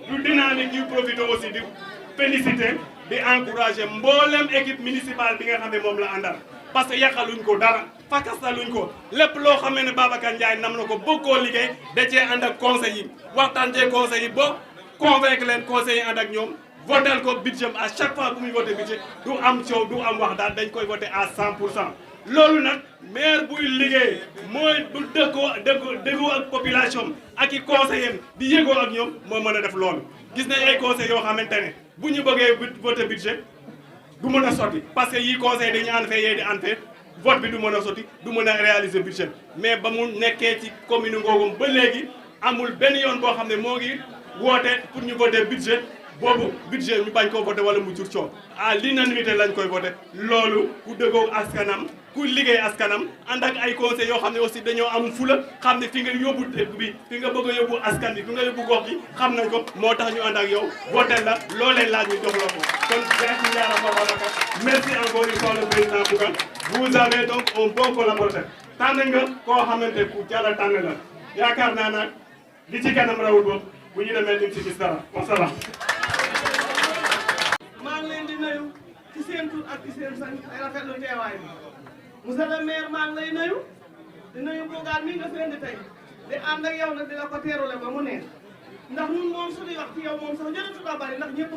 du dynamique yu profité aussi di féliciter di encourager mboolem équipe municipale bi nga xam ne moom la àndal parce que yàqaluñ ko dara fakastaluñ ko lépp loo xam ne Babacar Ndiaye nam na ko bëgg koo liggéey da cee ànd ak conseil yi waxtaan cee conseil yi ba convaincre leen conseil yi ànd ak ñoom votel ko budget à chaque fois bu muy voté budget du am coow du am wax daal dañ koy voté à 100%. loolu nag maire buy liggéey mooy bu dëggoo ak population ak i conseillers di yëgoo ak ñoom moo mën a def loolu. gis nañ ay conseils yoo xamante ne bu ñu bëggee voté budget du mën a sotti parce que yi conseil dañu ànd fee yee di ànd fee vote bi du mën a sotti du mën a réaliser budget mais ba mu nekkee ci commune Ngogom ba léegi amul benn yoon boo xam ne moo ngi woote pour ñu voté budget boobu budget ñu bañ koo voté wala mu jur coow à l'unanimité lañ koy voté loolu ku dëggoo askanam ku liggéey askanam ànd ak ay conseils yoo xam ne aussi dañoo am fula xam ne fi nga yóbbu dëkk bi fi nga bëgg a yóbbu askan bi fi nga yóbbu gox bi xam nañ ko moo tax ñu ànd ak yow voté la loolee laaj ñu jox la ko kon gàcce ñaara Babacar merci encore une fois le président Bougane vous avez donc un bon collaborateur tànn nga koo xamante ku jàll tànn la yaakaar naa nag li ci kanam rawul boobu bu ñu demee ñu ci gis dara wasalaam. maa ngi leen di nuyu ci seen tur ak ci seen sant ay rafetlu teewaay bi monsieur le maire maa ngi lay nuyu di nuyu Bougane mi nga fi indi tey di ànd ak yow nag dina ko teerule ba mu neex ndax ñun moom suñuy wax ci yow moom sax jërëjëf ba bari ndax ñëpp.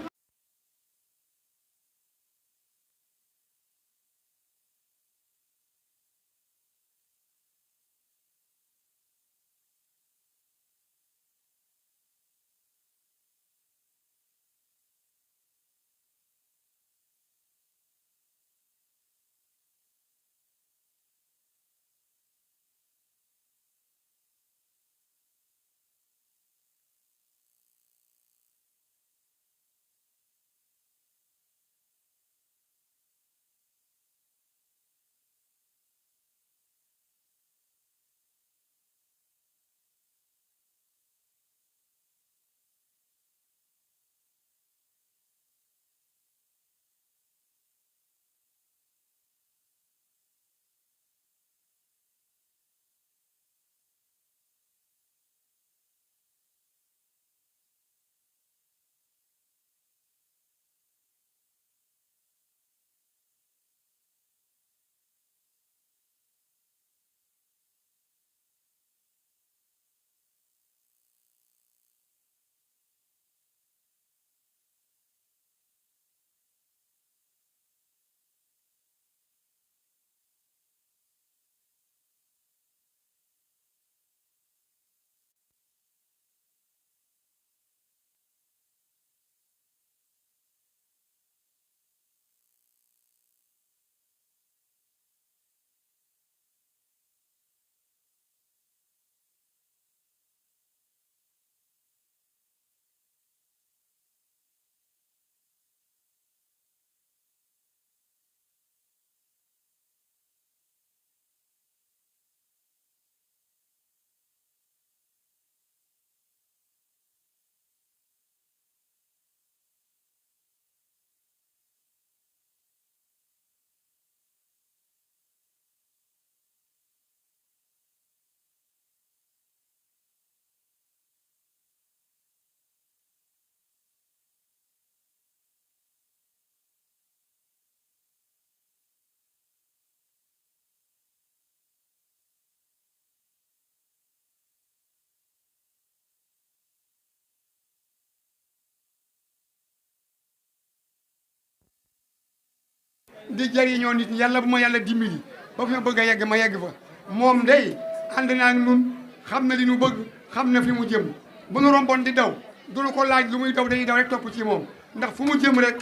di jëriñoo nit ñi yàlla bu ma yàlla dimbali ba fi ma bëgg a yegg ma yegg fa moom day ànd naa ak nun xam na li nu bëgg xam na fi mu jëm bu nu romboon di daw duñu ko laaj lu muy daw dañuy daw rek topp ci moom ndax fu mu jëm rek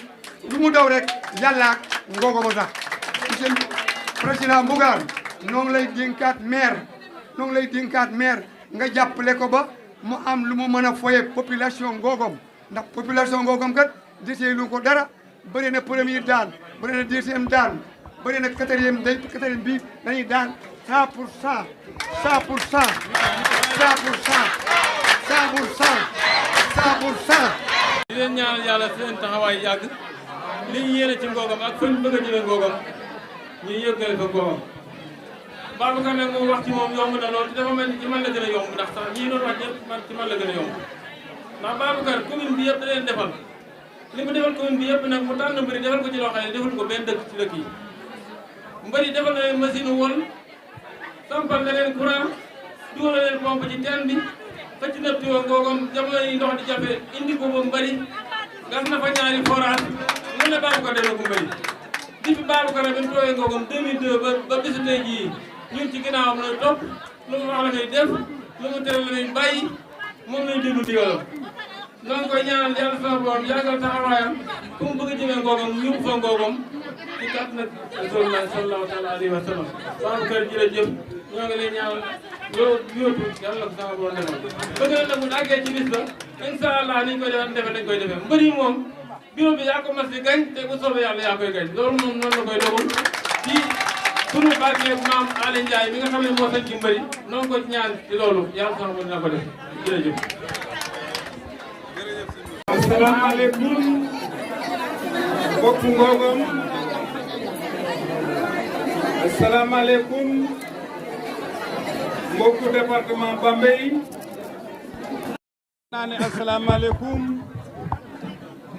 lu mu daw rek yàlla ak Ngogom a tax monsieur président Bougane noo ngi lay dénkaat maire noo ngi lay dénkaat maire nga jàppale ko ba mu am lu mu mën a foye population Ngogom ndax population Ngogom kat desee lu ko dara bëri na premier daan bëri na deuxième daan bëri na quatrième bi dañuy daan 100 pour 100 100 pour 100 100 pour 100 100 pour 100 100 pour 100. di leen ñaanal yàlla seen taxawaay yàgg li ñu yéene ci Ngogom ak fan bëgg a jëlee Ngogom ñu yëggale fa Ngogom Babacar nag moom wax ci moom yomb na lool te dafa mel ni ci man la gën a yomb ndax sax ñii doon wax ñëpp man ci man la gën a yomb ndax Babacar commune bi yëpp da leen defal li mu defal commune bi yëpp nag mu tànn mbëri defal ko ci loo xam ne defal ko benn dëkk ci dëkk yi mbëri defal na leen machine wol sampal na leen courant dugal na leen pompe ci teen bi xëcc na tuyoo Ngogom jamono yi ndox di jafe indi ko ba mbëri gas na fa ñaari forage mu ne Babacar delloo ko mbëri depuis Babacar bi mu tooyee Ngogom 2002 ba bisu tey jii ñun ci ginnaawam la topp lu mu wax la ngay def lu mu tere la ngay bàyyi moom lañ déglu digalam noo ngi koy ñaanal yàlla sama borom yàggal taxawaayam fu mu bëgg a jëmee Ngogom yóbbu fa Ngogom ci kat nag Rasulullah sallallahu taala alayhi wa sallam Babacar jërëjëf ñoo ngi lay ñaanal loo yóotu yàlla ko sama borom defal bëgg na nag bu àggee ci bis ba incha allah niñ koy defee dañ koy defee mbëri moom bureau bi yaa ko mas di gañ te bu soobee yàlla yaa koy gañ loolu moom noonu la koy dogal ci sunu barke maam Aly Ndiaye mi nga xam ne moo sañ ci mbëri noonu ko ñaan ci loolu yàlla sama borom dina ko def jërëjëf. asalaamaaleykum mbokku Ngogom asalaamaaleykum mbokku département Bambey naa ne asalaamaaleykum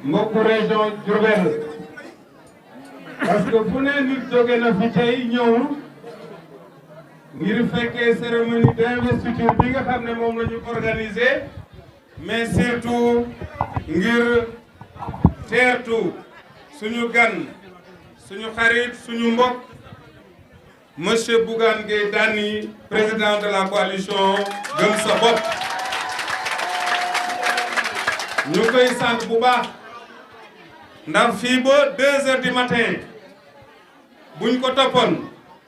mbokku région Diourbel parce que fu ne nit jóge na fi tey ñëw ngir fekkee cérémonie d'investiture bi nga xam ne moom la ñu organisé mais surtout ngir teertu suñu gan suñu xarit suñu mbokk monsieur Bougane Gueye Dany président de la coalition Gëm Sa Bopp ñu koy sant bu baax ndax fii ba 2 heures du matin buñ ko toppoon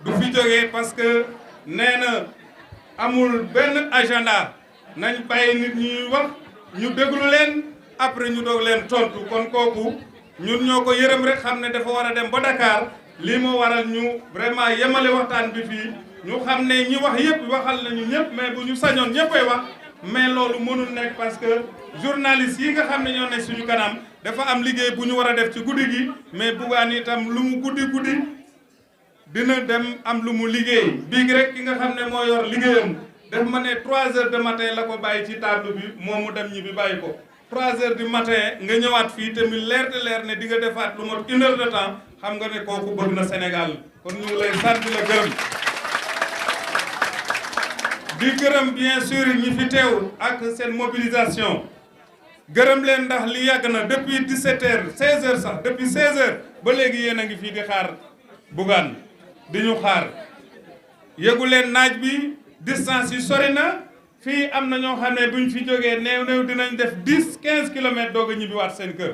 du fi jógee parce que nee na amul benn agenda nañ bàyyi nit ñuy wax ñu déglu leen après ñu doog leen tontu kon kooku ñun ñoo ko yërëm rek xam ne dafa war a dem ba Dakar lii moo waral ñu vraiment yemale waxtaan bi fii ñu xam ne ñi wax yëpp waxal nañu ñëpp mais bu ñu sañoon ñëppay wax mais loolu mënul nekk parce que journaliste yi nga xam ne ñoo ne suñu kanam dafa am liggéey bu ñu war a def ci guddi gi mais Bougane itam lu mu guddi dina dem am lu mu liggéey bii rek ki nga xam ne moo yor liggéeyam daf ma ne 3 heures de matin la ko bàyyi ci table bi moom mu dem ñibbi bàyyi ko 3 heures du matin nga ñëwaat fii te mu leer te leer ne di nga defaat lu mot 1 heure de temps xam nga ne kooku bëgg na Sénégal kon ñu ngi lay sant la gërëm di gërëm bien sûr ñi fi teew ak seen mobilisation gërëm leen ndax li yàgg na depuis 17 heures 16 heures sax depuis 16 heures ba léegi yéen a ngi fii di xaar Bougane di ñu xaar yëgu leen naaj bi distance yi sori na fii am na ñoo xam ne buñ fi jógee néew dinañ def 10-15 kilomètres doog a ñibbiwaat seen kër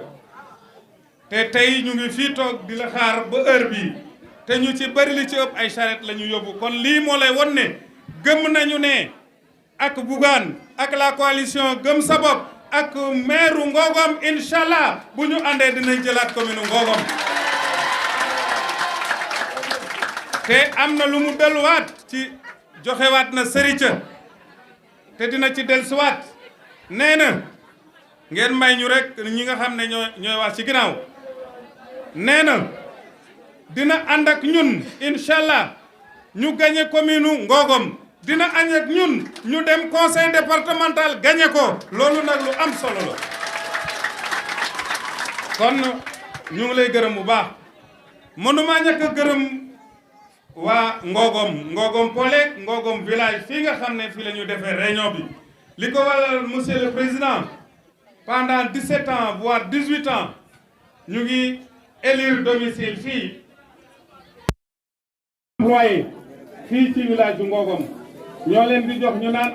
te tey ñu ngi fii toog di la xaar ba heure bii te ñu ci bëri li ci ëpp ay charrette la ñu yóbbu kon lii moo lay won ne gëm nañu ne ak Bougane ak la coalition Gëm Sa Bopp ak maire Ngogom incha allah bu ñu àndee dinañ jëlaat commune Ngogom te am na lu mu delluwaat ci joxewaat na sërica te dina ci dellusiwaat nee na ngeen may ñu rek ñi nga xam ne ñooy wax ci ginnaaw nee na dina ànd ak ñun incha allah ñu gagné commune Ngogom dina ànd ak ñun ñu dem conseil départemental gagné ko loolu nag lu am solo la kon ñu ngi lay gërëm bu baax mënuma ñàkk a gërëm waa Ngogom Polek Ngogom village fii nga xam ne fii la ñu defee réunion bi li ko waral monsieur le président pendant 17 ans voire 18 ans ñu ngi élire domicile fii octroyé fii ci village bu Ngogom ñoo leen di jox ñu naan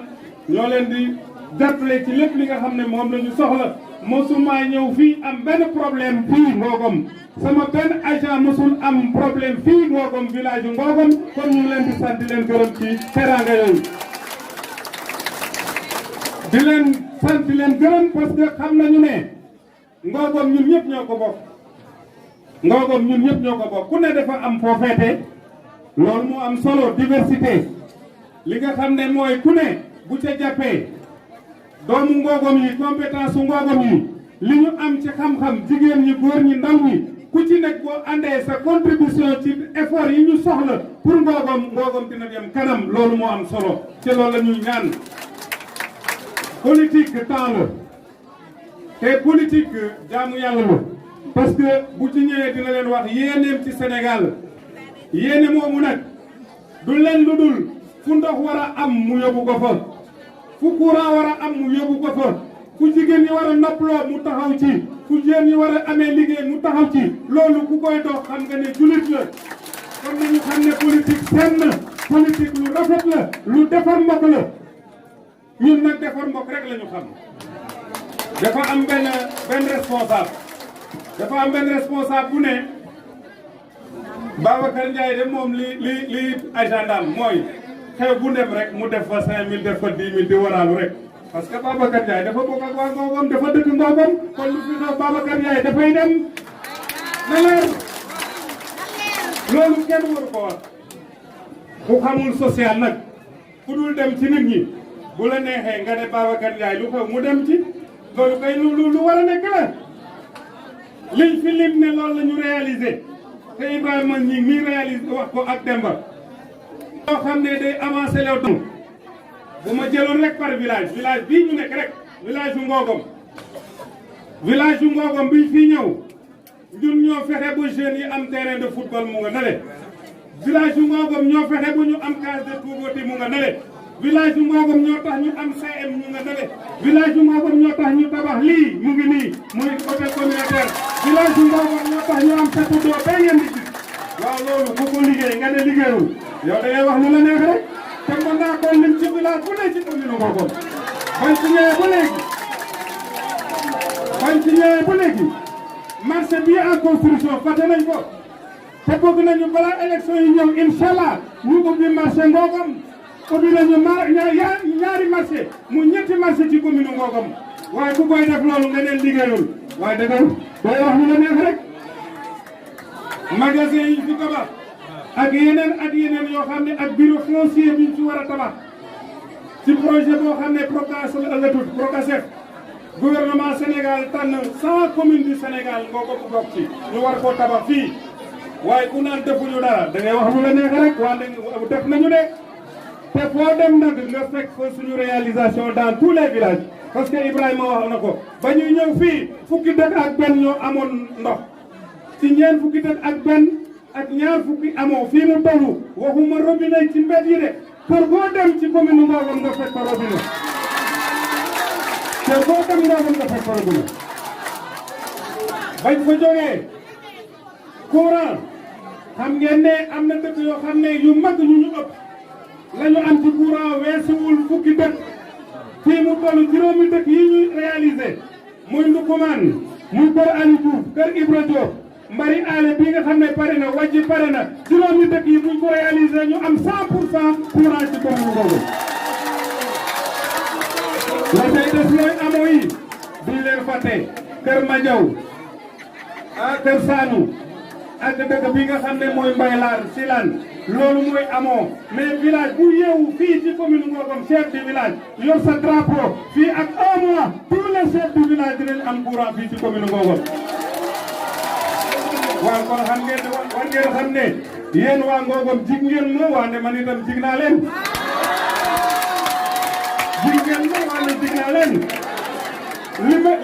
ñoo leen di jàppale ci lépp li nga xam ne moom la ñu soxla mosuma ñëw fii am benn problème fii Ngogom sama benn agent mosul am problème fii Ngogom village bu Ngogom kon ñu ngi leen di sant di leen gërëm ci teraanga yooyu di leen sant di leen gërëm parce que xam nañu ne Ngogom ñun ñëpp ñoo ko bokk Ngogom ñun ñëpp ñoo ko bokk ku ne dafa am foo feete loolu moo am solo diversité li nga xam ne mooy ku ne bu ca jàppee doomu Ngogom yi compétence su Ngogom yi li ñu am ci xam-xam jigéen ñi góor ñi ndaw ñi ku ci nekk boo andee sa contribution ci effort yi ñu soxla pour Ngogom dina dem kanam loolu moo am solo ci loolu la ñuy ñaan politique temps la te politique jaamu yàlla la parce que bu ci ñëwee dina leen wax yéeneem ci Sénégal yéene moomu nag du leen lu dul fu ndox war a am mu yóbbu ko fa fu courant war a am mu yóbbu ko fa fu jigéen ñi war a noppaloo mu taxaw ci fu jigéen ñi war a amee liggéey mu taxaw ci loolu ku koy dox xam nga ne julit la kon nañu xam ne politique seen na politique lu rafet la lu defar mbokk la ñun nag defar mbokk rek la ñu xam dafa am benn responsable dafa am benn responsable bu ne Babacar Ndiaye de moom li agendam mooy xew bu dem rek mu def fa 5000 def fa 10 000 di waraalu rek parce que Babacar Ndiaye dafa bokk ak waa Ngogom dafa dëkk Ngogom kon lu fi xew Babacar Ndiaye dafay dem na leer loolu kenn waru ko wax ku xamul social nag ku dul dem ci nit ñi bu la neexee nga ne Babacar Ndiaye lu xew mu dem ci loolu kay lu war a nekk la liñ fi lim ne loolu la ñu réalisé te Ibrahima ñi mi réalisé wax ko ak Demba loo xam ne day avancé lew don bu ma jëloon rek par village bii ñu nekk rek village bu Ngogom biñ fii ñëw ñun ñoo fexe ba jeunes yi am terrain de football mu nga nale village bu Ngogom ñoo fexe ba ñu am case de pauvreté mu nga nale village bu Ngogom ñoo tax ñu am CM mu nga nale village bu Ngogom ñoo tax ñu tabax lii mu ngi nii muy hôtel communautaire village bu Ngogom ñoo tax ñu am château d'eau ba ngeen di gis waaw loolu ku ko liggéey nga ne liggéeyul yow da ngay wax lu la neex rek te mën naa ko lim ci village bu ne ci commune Ngogom bañ ci ñëwee ba léegi marché bii en construction fàtte nañ ko te bëgg nañu balaa élection yi ñëw inchallah ñu ubbi marché Ngogom ubbi nañu ñaari marché mu ñetti marché ci commune Ngogom waaye bu koy def loolu nga neen liggéeyul waaye da ngay wax lu la neex rek magasin yi fi tabax ak yeneen yoo xam ne ak bureau foncier bi ñu ci war a tabax ci projet boo xam ne Procasef gouvernement Sénégal tànn 100 communes du Sénégal Ngogom bokk ci ñu war koo tabax fii waaye ku naan defuñu dara da ngay wax lu la neex rek wante def nañu de te foo dem nag nga fekk fa suñu réalisation dans tous les villages parce que Ibrahima wax na ko ba ñuy ñëw fii fukki dëkk ak benn ñoo amoon ndox ci ñeent fukki dëkk ak benn ak ñaar fukki amoo fii mu tollu waxuma robinet ci mbedd yi de kër boo dem ci commune Ngogom nga fekk fa robinet kër boo dem Ngogom nga fekk fa robinet bañ fa jógee courant xam ngeen ne am na dëkk yoo xam ne yu mag ñu ëpp la ñu am ci courant weesuwul fukki dëkk fii mu toll juróomi dëkk yi ñuy réalisé muy Ndukumaan muy kër Aliou Diouf kër Ibra Diop Mbari Ale bi nga xam ne pare na wàjji pare na juróomi dëkk yi buñ ko réalisé ñu am 100% courant ci commune Ngogom la tey des mooy amoo yi duñ leen fàtte kër Madiaw kër Sanu ak dëkk bi nga xam ne mooy Mbaylaar Silane loolu mooy amoo mais village bu yeewu fii ci commune Ngogom chef du village yor sa drapeau fii ak 1 mois tous les chefs du village dinañ am courant fii ci commune Ngogom waaw kon xam ngeen ne war ngeen xam ne yéen waa Ngogom jig ngeen ma wante man itam jig naa leen jig ngeen ma wante jig naa leen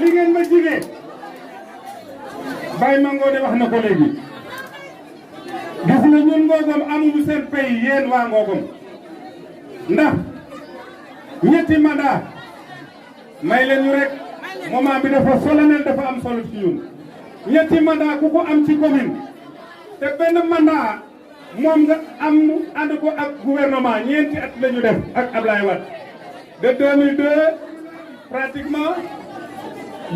li ngeen ma jigee Baye Mangone wax na ko léegi gis nga ñun Ngogom amuñu seen pays yéen waa Ngogom ndax ñetti mandat may leen ñu rek moment bi dafa solennel dafa am solo ci ñun ñetti mandat ku ko am ci commune te benn mandat moom nga am ànd ko ak gouvernement ñeenti at la ñu def ak Ablaye Wade de 2002 pratiquement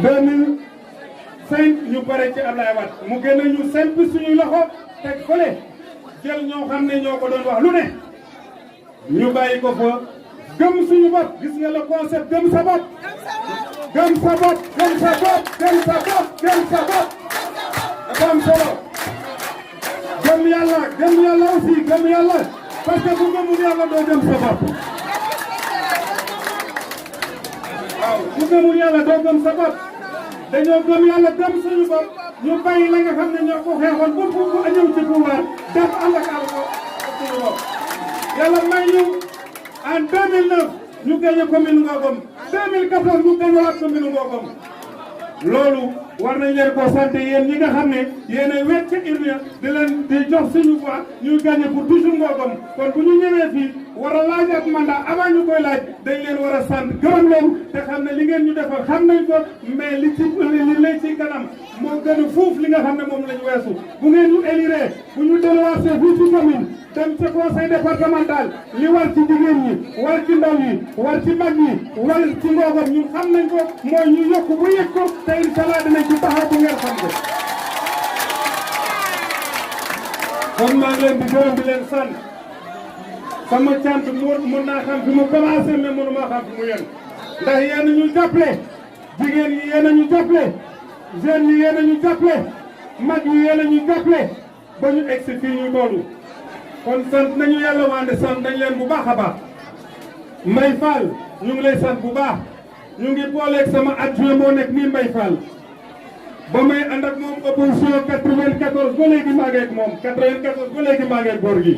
2005 ñu pare ci Ablaye Wade mu gën a ñu simple suñuy loxo teg fële jël ñoo xam ne ñoo ko doon wax lu ne ñu bàyyi ko fa gëm suñu bopp gis nga le concept gëm sa bopp gëm sa bopp gëm sa bopp gëm sa bopp gëm sa bopp dafa am solo gëm yàlla aussi gëm yàlla parce que bu gëmul yàlla doo gëm sa bopp waaw bu gëmul yàlla doo gëm sa bopp dañoo gëm yàlla gëm suñu bopp ñu bàyyi la nga xam ne ñoo ko xeexoon ba pour bu ñëw ci pouvoir def ànd ak suñu bopp yàlla may ñu en 2009 ñu gagné commune Ngogom 2014 ñu gagné waat commune Ngogom loolu war nañ leen ko sant yéen ñi nga xam ne yéen a wet ca urne di leen di jox suñu voix ñuy gagné pour toujours Ngogom kon bu ñu ñëwee fii war a laaj ak mandat avant ñu koy laaj dañ leen war a sant gërëm leen te xam ne li ngeen ñu defal xam nañ ko mais li lay ci kanam moo gën a fuuf li nga xam ne moom lañ weesu bu ngeen ñu élire bu ñu delluwaatee fii ci commune dem ca conseil départemental li war ci jigéen ñi war ci ndaw yi war ci mag ñi war ci Ngogom ñun xam nañ ko mooy ñu yokk bu yëg ko te incha allah dinañ ci taxaw bu ngeen xam ko. kon maa ngi leen di gërëm di leen sant sama cant mun naa xam fi mu commencé mais mënuma xam fi mu yem ndax yéen ñu jàppale jigéen ñi yéen a ñu jàppale jeunes yi yéen a ñu jàppale mag yi yéen a ñu jàppale ba ñu egsi fii ñu tollu kon sant nañu yàlla wante sant nañ leen bu baax a baax Mbaye Fall ñu ngi lay sant bu baax ñu ngi booleeg sama adjoint moo nekk nii Mbaye Fall ba may ànd ak moom opposition 94 ba léegi maa ngi ak moom 94 ba léegi maa ngi ak góor gi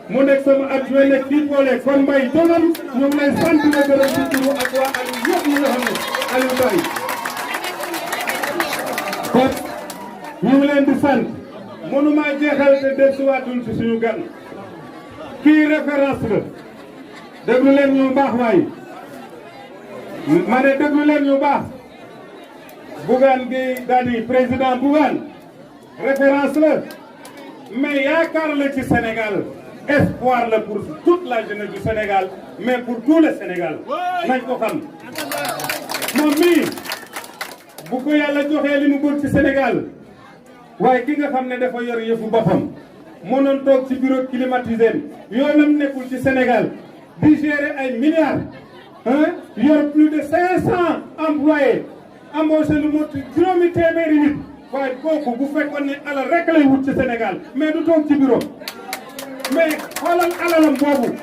mu nekk sama adjoint nekk fii booleeg kon Mbaye dogal ñu ngi lay sant la gërëm ci turu ak waa Aliou yëpp ñi nga xam ne Aliou Baye kon ñu ngi leen di sant mënuma jeexal te dellusiwaatul ci suñu gan kii référence la déglu leen ñu baax waay ma ne déglu leen ñu baax Bougane Gueye Dany président Bougane référence la mais yaakaar la ci Sénégal espoir la pour toute la jeunesse du Sénégal mais pour tout le Sénégal nañ ko xam moom mii bu ko yàlla joxee li mu bëgg ci Sénégal waaye ki nga xam ne dafa yor yëfu boppam mënoon toog ci bureau climatisé yoonam nekkul ci Sénégal di gérer ay milliards yor plus de 500 employés embauché lu mot juróomi téeméeri nit waaye kooku bu fekkoon ne alal rek lay wut ci Sénégal mais du toog ci bureau mais xoolal alalam boobu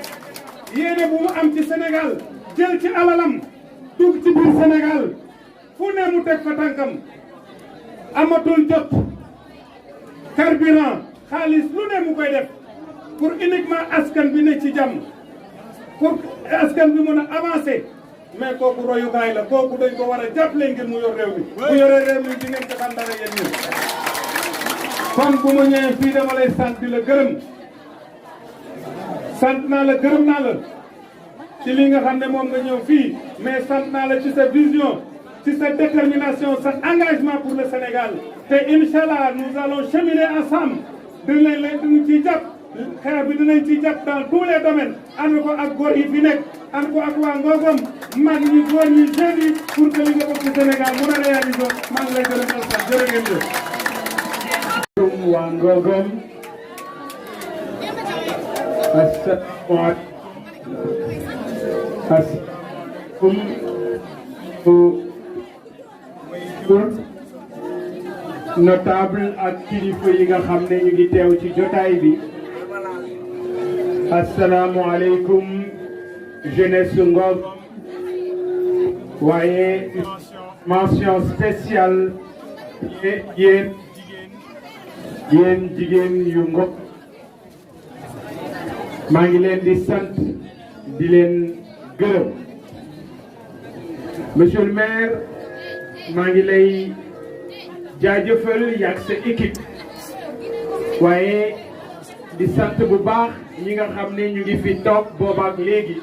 yéene bu mu am ci Sénégal jël ci alalam dugg ci biir Sénégal fu ne mu teg fa tànkam amatul jot carburant xaalis lu ne mu koy def pour uniquement askan bi ne ci jàmm pour askan bi mën a avancer mais kooku royukaay la kooku dañ ko war a jàppale ngir mu yor réew mi bu yoree réew mi di ngeen ko xam dara yéen ñi kon bu ma ñëwee fii dama lay sant di la gërëm sant naa la gërëm naa la ci li nga xam ne moom nga ñëw fii mais sant naa la ci sa vision ci sa détermination sa engagement pour le Sénégal te Inch'Allah nous allons cheminer ensemble dinañ leen dinañ ciy jàpp xeex bi dinañ ciy jàpp dans tous les domaines ànd ko ak góor yi fi nekk ànd ko ak waa Ngogom mag ñi góor ñi jeunes yi pour que li nga bëgg ci Sénégal mën a réaliser maa ngi lay gërëm di sant jërë ngeen jëf. waa Ngogom notable ak kilifa yi nga xam ne ñu ngi teew ci jotaay bi asalaamualeykum jeunesse Ngogom waaye mention spéciale yéen jigéen yu Ngogom maa ngi leen di sant di leen gërëm monsieur le maire maa ngi lay jaajëfal yàgg sa équipe waaye di sant bu baax ñi nga xam ne ñu ngi fi toog boobaak léegi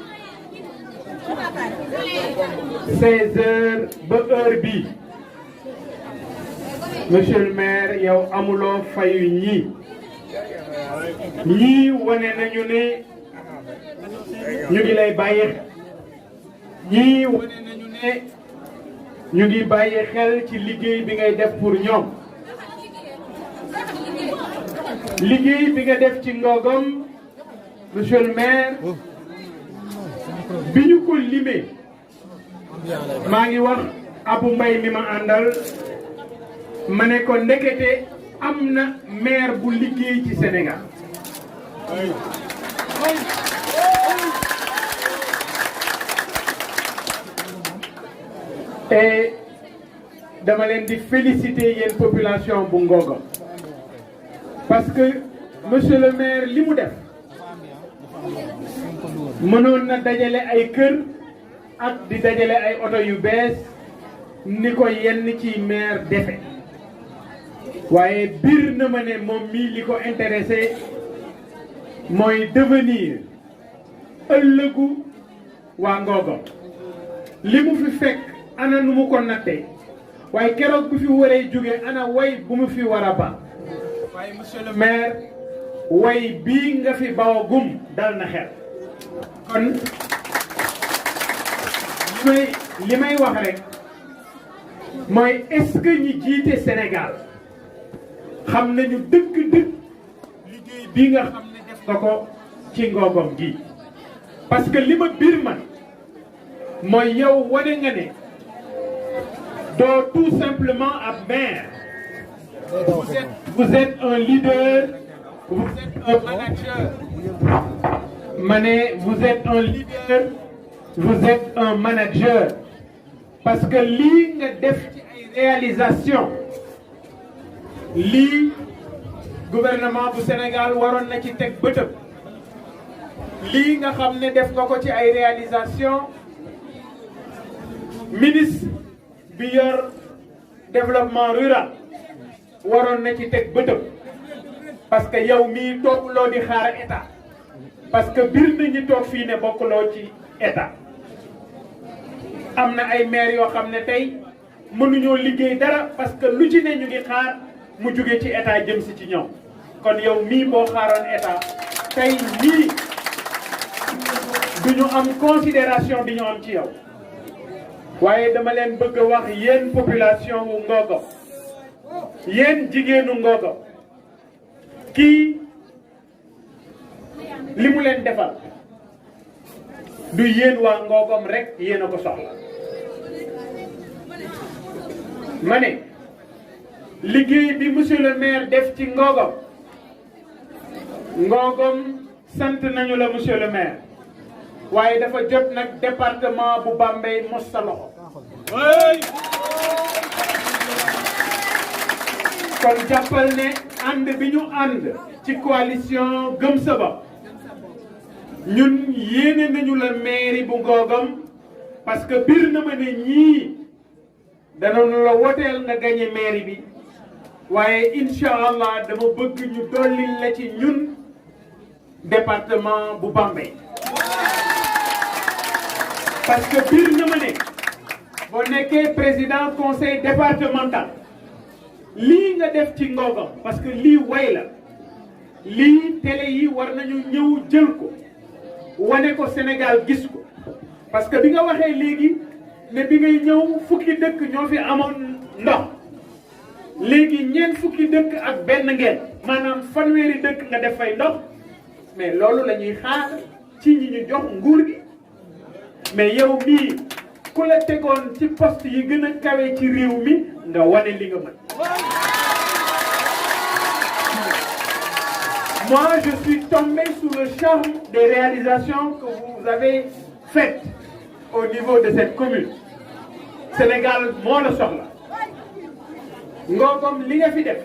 16 heures ba heure bi monsieur le maire yow amuloo fayu ñii ñii wane nañu ne ñu ngi lay bàyyi xel ñii wane nañu ne ñu ngi bàyyi xel ci liggéey bi ngay def pour ñoom liggéey bi nga def ci Ngogom monsieur le maire bi ñu ko limee maa ngi wax Abou Mbaye mi ma àndal ma ne ko ndekete am na maire bu liggéey ci Sénégal et dama leen di féliciter yéen population bu Ngogom parce que monsieur le maire li mu def mënoon na dajale ay kër ak di dajale ay oto yu bees ni ko yenn ci maire defe waaye biir na ma ne moom mii li ko intéressé mooy devenir ëllëgu waa Ngogom li mu fi fekk ana nu mu ko nattee waaye keroog bu fi waree jóge ana way bu mu fi war a ba waaye monsieur le maire way bii nga fi bawagum dal na xel kon li may wax rek mooy est-ce que ñi jiite Sénégal xam nañu dëgg-dëgg liggéey bii nga xam ne def nga ko ci Ngogom gi parce que li ma biir man mooy yow wane nga ne doo tout simplement ab maire vous êtes un leader vous êtes un manager vous êtes un leader vous êtes un manager parce que lii nga def ci ay réalisation lii gouvernement bu Sénégal waroon na ci teg bëtëb lii nga xam ne def nga ko ci ay réalisation ministre bi yor développement rural waroon na ci teg bëtëb parce que yow mii toogloo di xaar état parce que biir nañu toog fii ne bokkuloo ci état am na ay maire yoo xam ne tey mënuñoo liggéey dara parce que lu ci ne ñu ngi xaar mu jóge ci état jëm si ci ñoom kon yow mii boo xaaroon état tey nii du ñu am considération bi ñu am ci yow waaye dama leen bëgg a wax yéen population wu Ngogom yéen jigéenu Ngogom kii li mu leen defal du yéen waa Ngogom rek yéen a ko soxla ma ne liggéey bi monsieur le maire def ci Ngogom sant nañu la monsieur le maire waaye dafa jot nag département bu Bambey mos sa loxo kon jàppal ne ànd bi ñu ànd ci coalition Gëm Sa Bopp ñun yéene nañu la mairie bu Ngogom parce que biir na ma ne ñii danañu la woteel nga gagné mairie bi waaye incha allah dama bëgg ñu dollil la ci ñun département bu Bambey parce que biir na ma ne boo nekkee président conseil départemental lii nga def ci Ngogom parce que lii way la lii télé yi war nañu ñëw jël ko wane ko Sénégal gis ko parce que bi nga waxee léegi ne bi ngay ñëw fukki dëkk ñoo fi amoon ndox léegi ñeent fukki dëkk ak benn ngeen maanaam fanweeri dëkk nga def fay ndox mais loolu la ñuy xaar ci ñi ñu jox nguur gi mais yow mii ku la tegoon ci poste yi gën a kawe ci réew mi nga wane li nga mën. Moi, je suis tombé sous le charme des réalisations que vous avez faites au niveau de cette commune. Sénégal moo la soxla Ngogom li nga fi def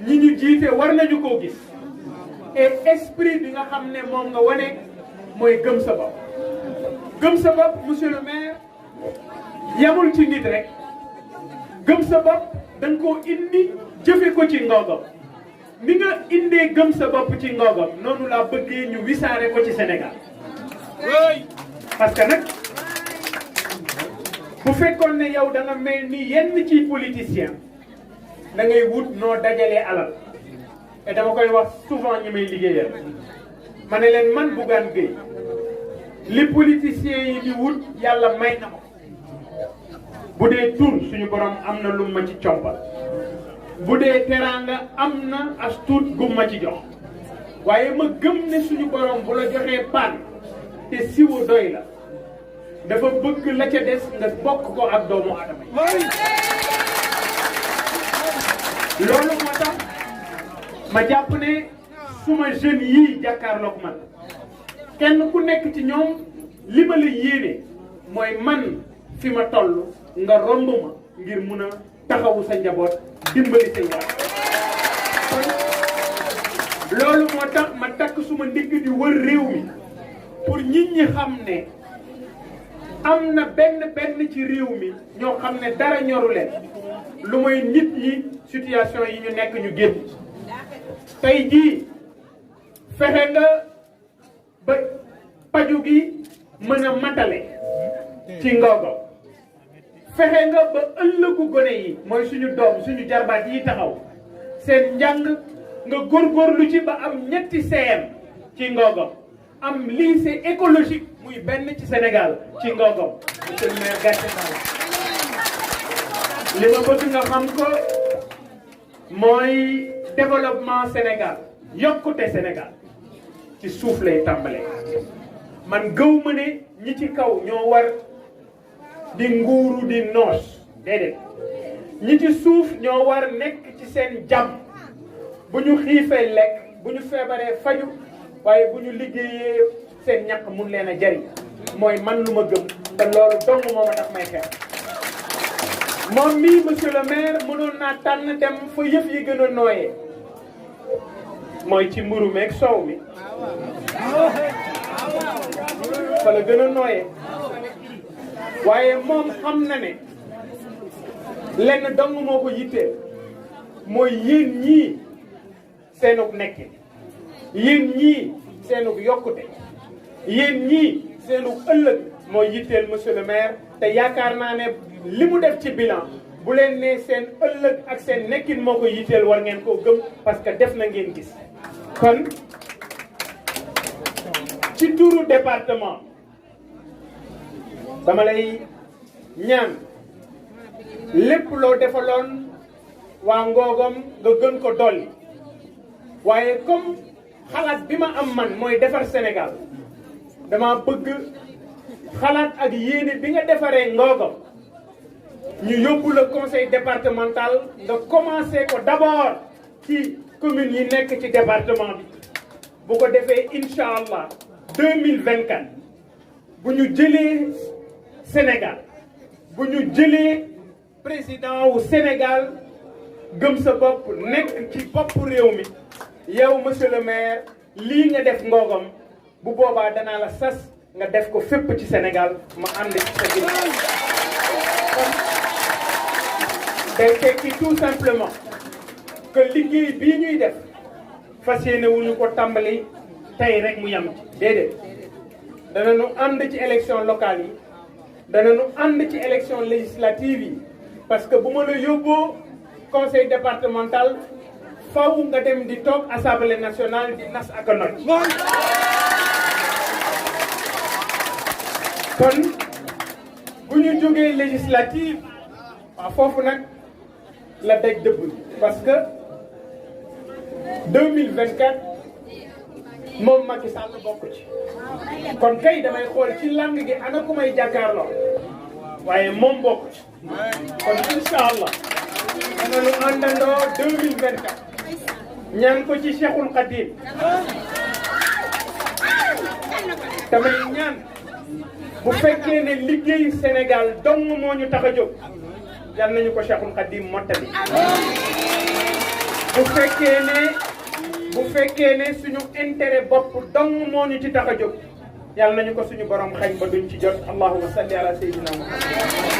ñi ñu jiite war nañu koo gis et esprit bi nga xam ne moom nga wane mooy gëm sa bopp. Gëm sa bopp monsieur le maire yamul ci nit rek gëm sa bopp da nga koo indi jëfe ko ci Ngogom ni nga indee gëm sa bopp ci Ngogom noonu laa bëggee ñu wisaare ko ci Sénégal parce que nag bu fekkoon ne yow da nga mel ni yenn ci politicien da ngay wut noo dajalee alal et dama koy wax souvent ñi may liggéeyal ma ne leen man Bougane Gueye li politiciens yi di wut yàlla may na ma bu dee tur suñu borom am na lu ma ci compal bu dee teraanga am na as tuut gu ma ci jox waaye ma gëm ne suñu borom bu la joxee paan te siwo doy la dafa bëgg la ca des nga bokk ko ak doomu aadama yi loolu moo tax ma jàpp ne suma jeunes yii jàkkaarloog man kenn ku nekk ci ñoom li ma la yéene mooy man fi ma toll nga romb ma ngir mun a taxawu sa njaboot dimbali sa njaboot loolu moo tax ma takk suma ndigg di wër réew mi pour nit ñi xam ne am na benn ci réew mi ñoo xam ne dara ñoru leen lu mooy nit ñi situation yi ñu nekk ñu génn tey jii fexe nga ba paju gi mën a matale ci Ngogo fexe nga ba ëllëgu gone yi mooy suñu doom suñu jarbaat yi taxaw seen njàng nga góorgóorlu ci ba am ñetti CM ci Ngogo am lycée écologique muy benn ci Sénégal ci Ngogo monsieur le maire gàcce naa li ma bëgg nga xam ko mooy développement Sénégal yokkute Sénégal ci suuf lay tàmbalee man gëw ma ne ñi ci kaw ñoo war di nguuru di noos déedéet ñi ci suuf ñoo war nekk ci seen jàmm bu ñu xiifee lekk bu ñu feebaree faju waaye bu ñu liggéeyee seen ñàkk mun leen a jariñ mooy man lu ma gëm te loolu dong moo ma tax may xeex moom mii monsieur le maire mënoon naa tànn dem fa yëf yi gën a nooyee mooy ci mburu meeg soow mi fa la gën a nooyee waaye moom xam na ne lenn dong moo ko yitteel mooy yéen ñii seenug nekkin yéen ñii seenug yokkute yéen ñii seenug ëllëg mooy yitteel monsieur le maire te yaakaar naa ne li mu def ci bilan bu leen ne seen ëllëg ak seen nekkin moo ko yitteel war ngeen koo gëm parce que def na ngeen gis kon ci turu département dama lay ñaan lépp loo defaloon waa Ngogom nga gën ko dolli waaye comme xalaat bi ma am man mooy defar Sénégal dama bëgg xalaat ak yéene bi nga defaree Ngogom ñu yóbbu le conseil départemental nga commencé ko d'abord ci commune yi nekk ci département bi bu ko defee incha allah 2024 bu ñu jëlee Sénégal bu ñu jëlee président wu Sénégal gëm sa bopp nekk ci bopp réew mi yow monsieur le maire lii nga def Ngogom bu boobaa danaa la sas nga def ko fépp ci Sénégal ma ànd ci sa ginnaaw day tekki tout simplement que liggéey bii ñuy def fas yéene wuñu ko tàmbali tey rek mu yam ci déedéet danañu ànd ci élection locale yi danañu ànd ci élection législative yi parce que bu ma la yóbboo conseil départemental faw nga dem di toog assemblée nationale di nas ak a noj kon bu ñu jógee législative waaw foofu nag la daj dëbb parce que 2024 moom Macky Sall bokk ci kon kay damay xool ci lang gi ana ku may jàkkaarloo waaye moom bokk ci kon incha allah danañu àndandoo 2024 ñaan ko ci Cheikhul Khadim damay ñaan bu fekkee ne liggéey Sénégal dong moo ñu tax a jóg yal nañu ko Cheikhul Khadim mottali bu fekkee ne suñu intérêt bopp dong moo ñu ci tax a jóg yal nañu ko suñu borom xañ ba duñ ci jot allahumma salli ala sayyidina Muhammad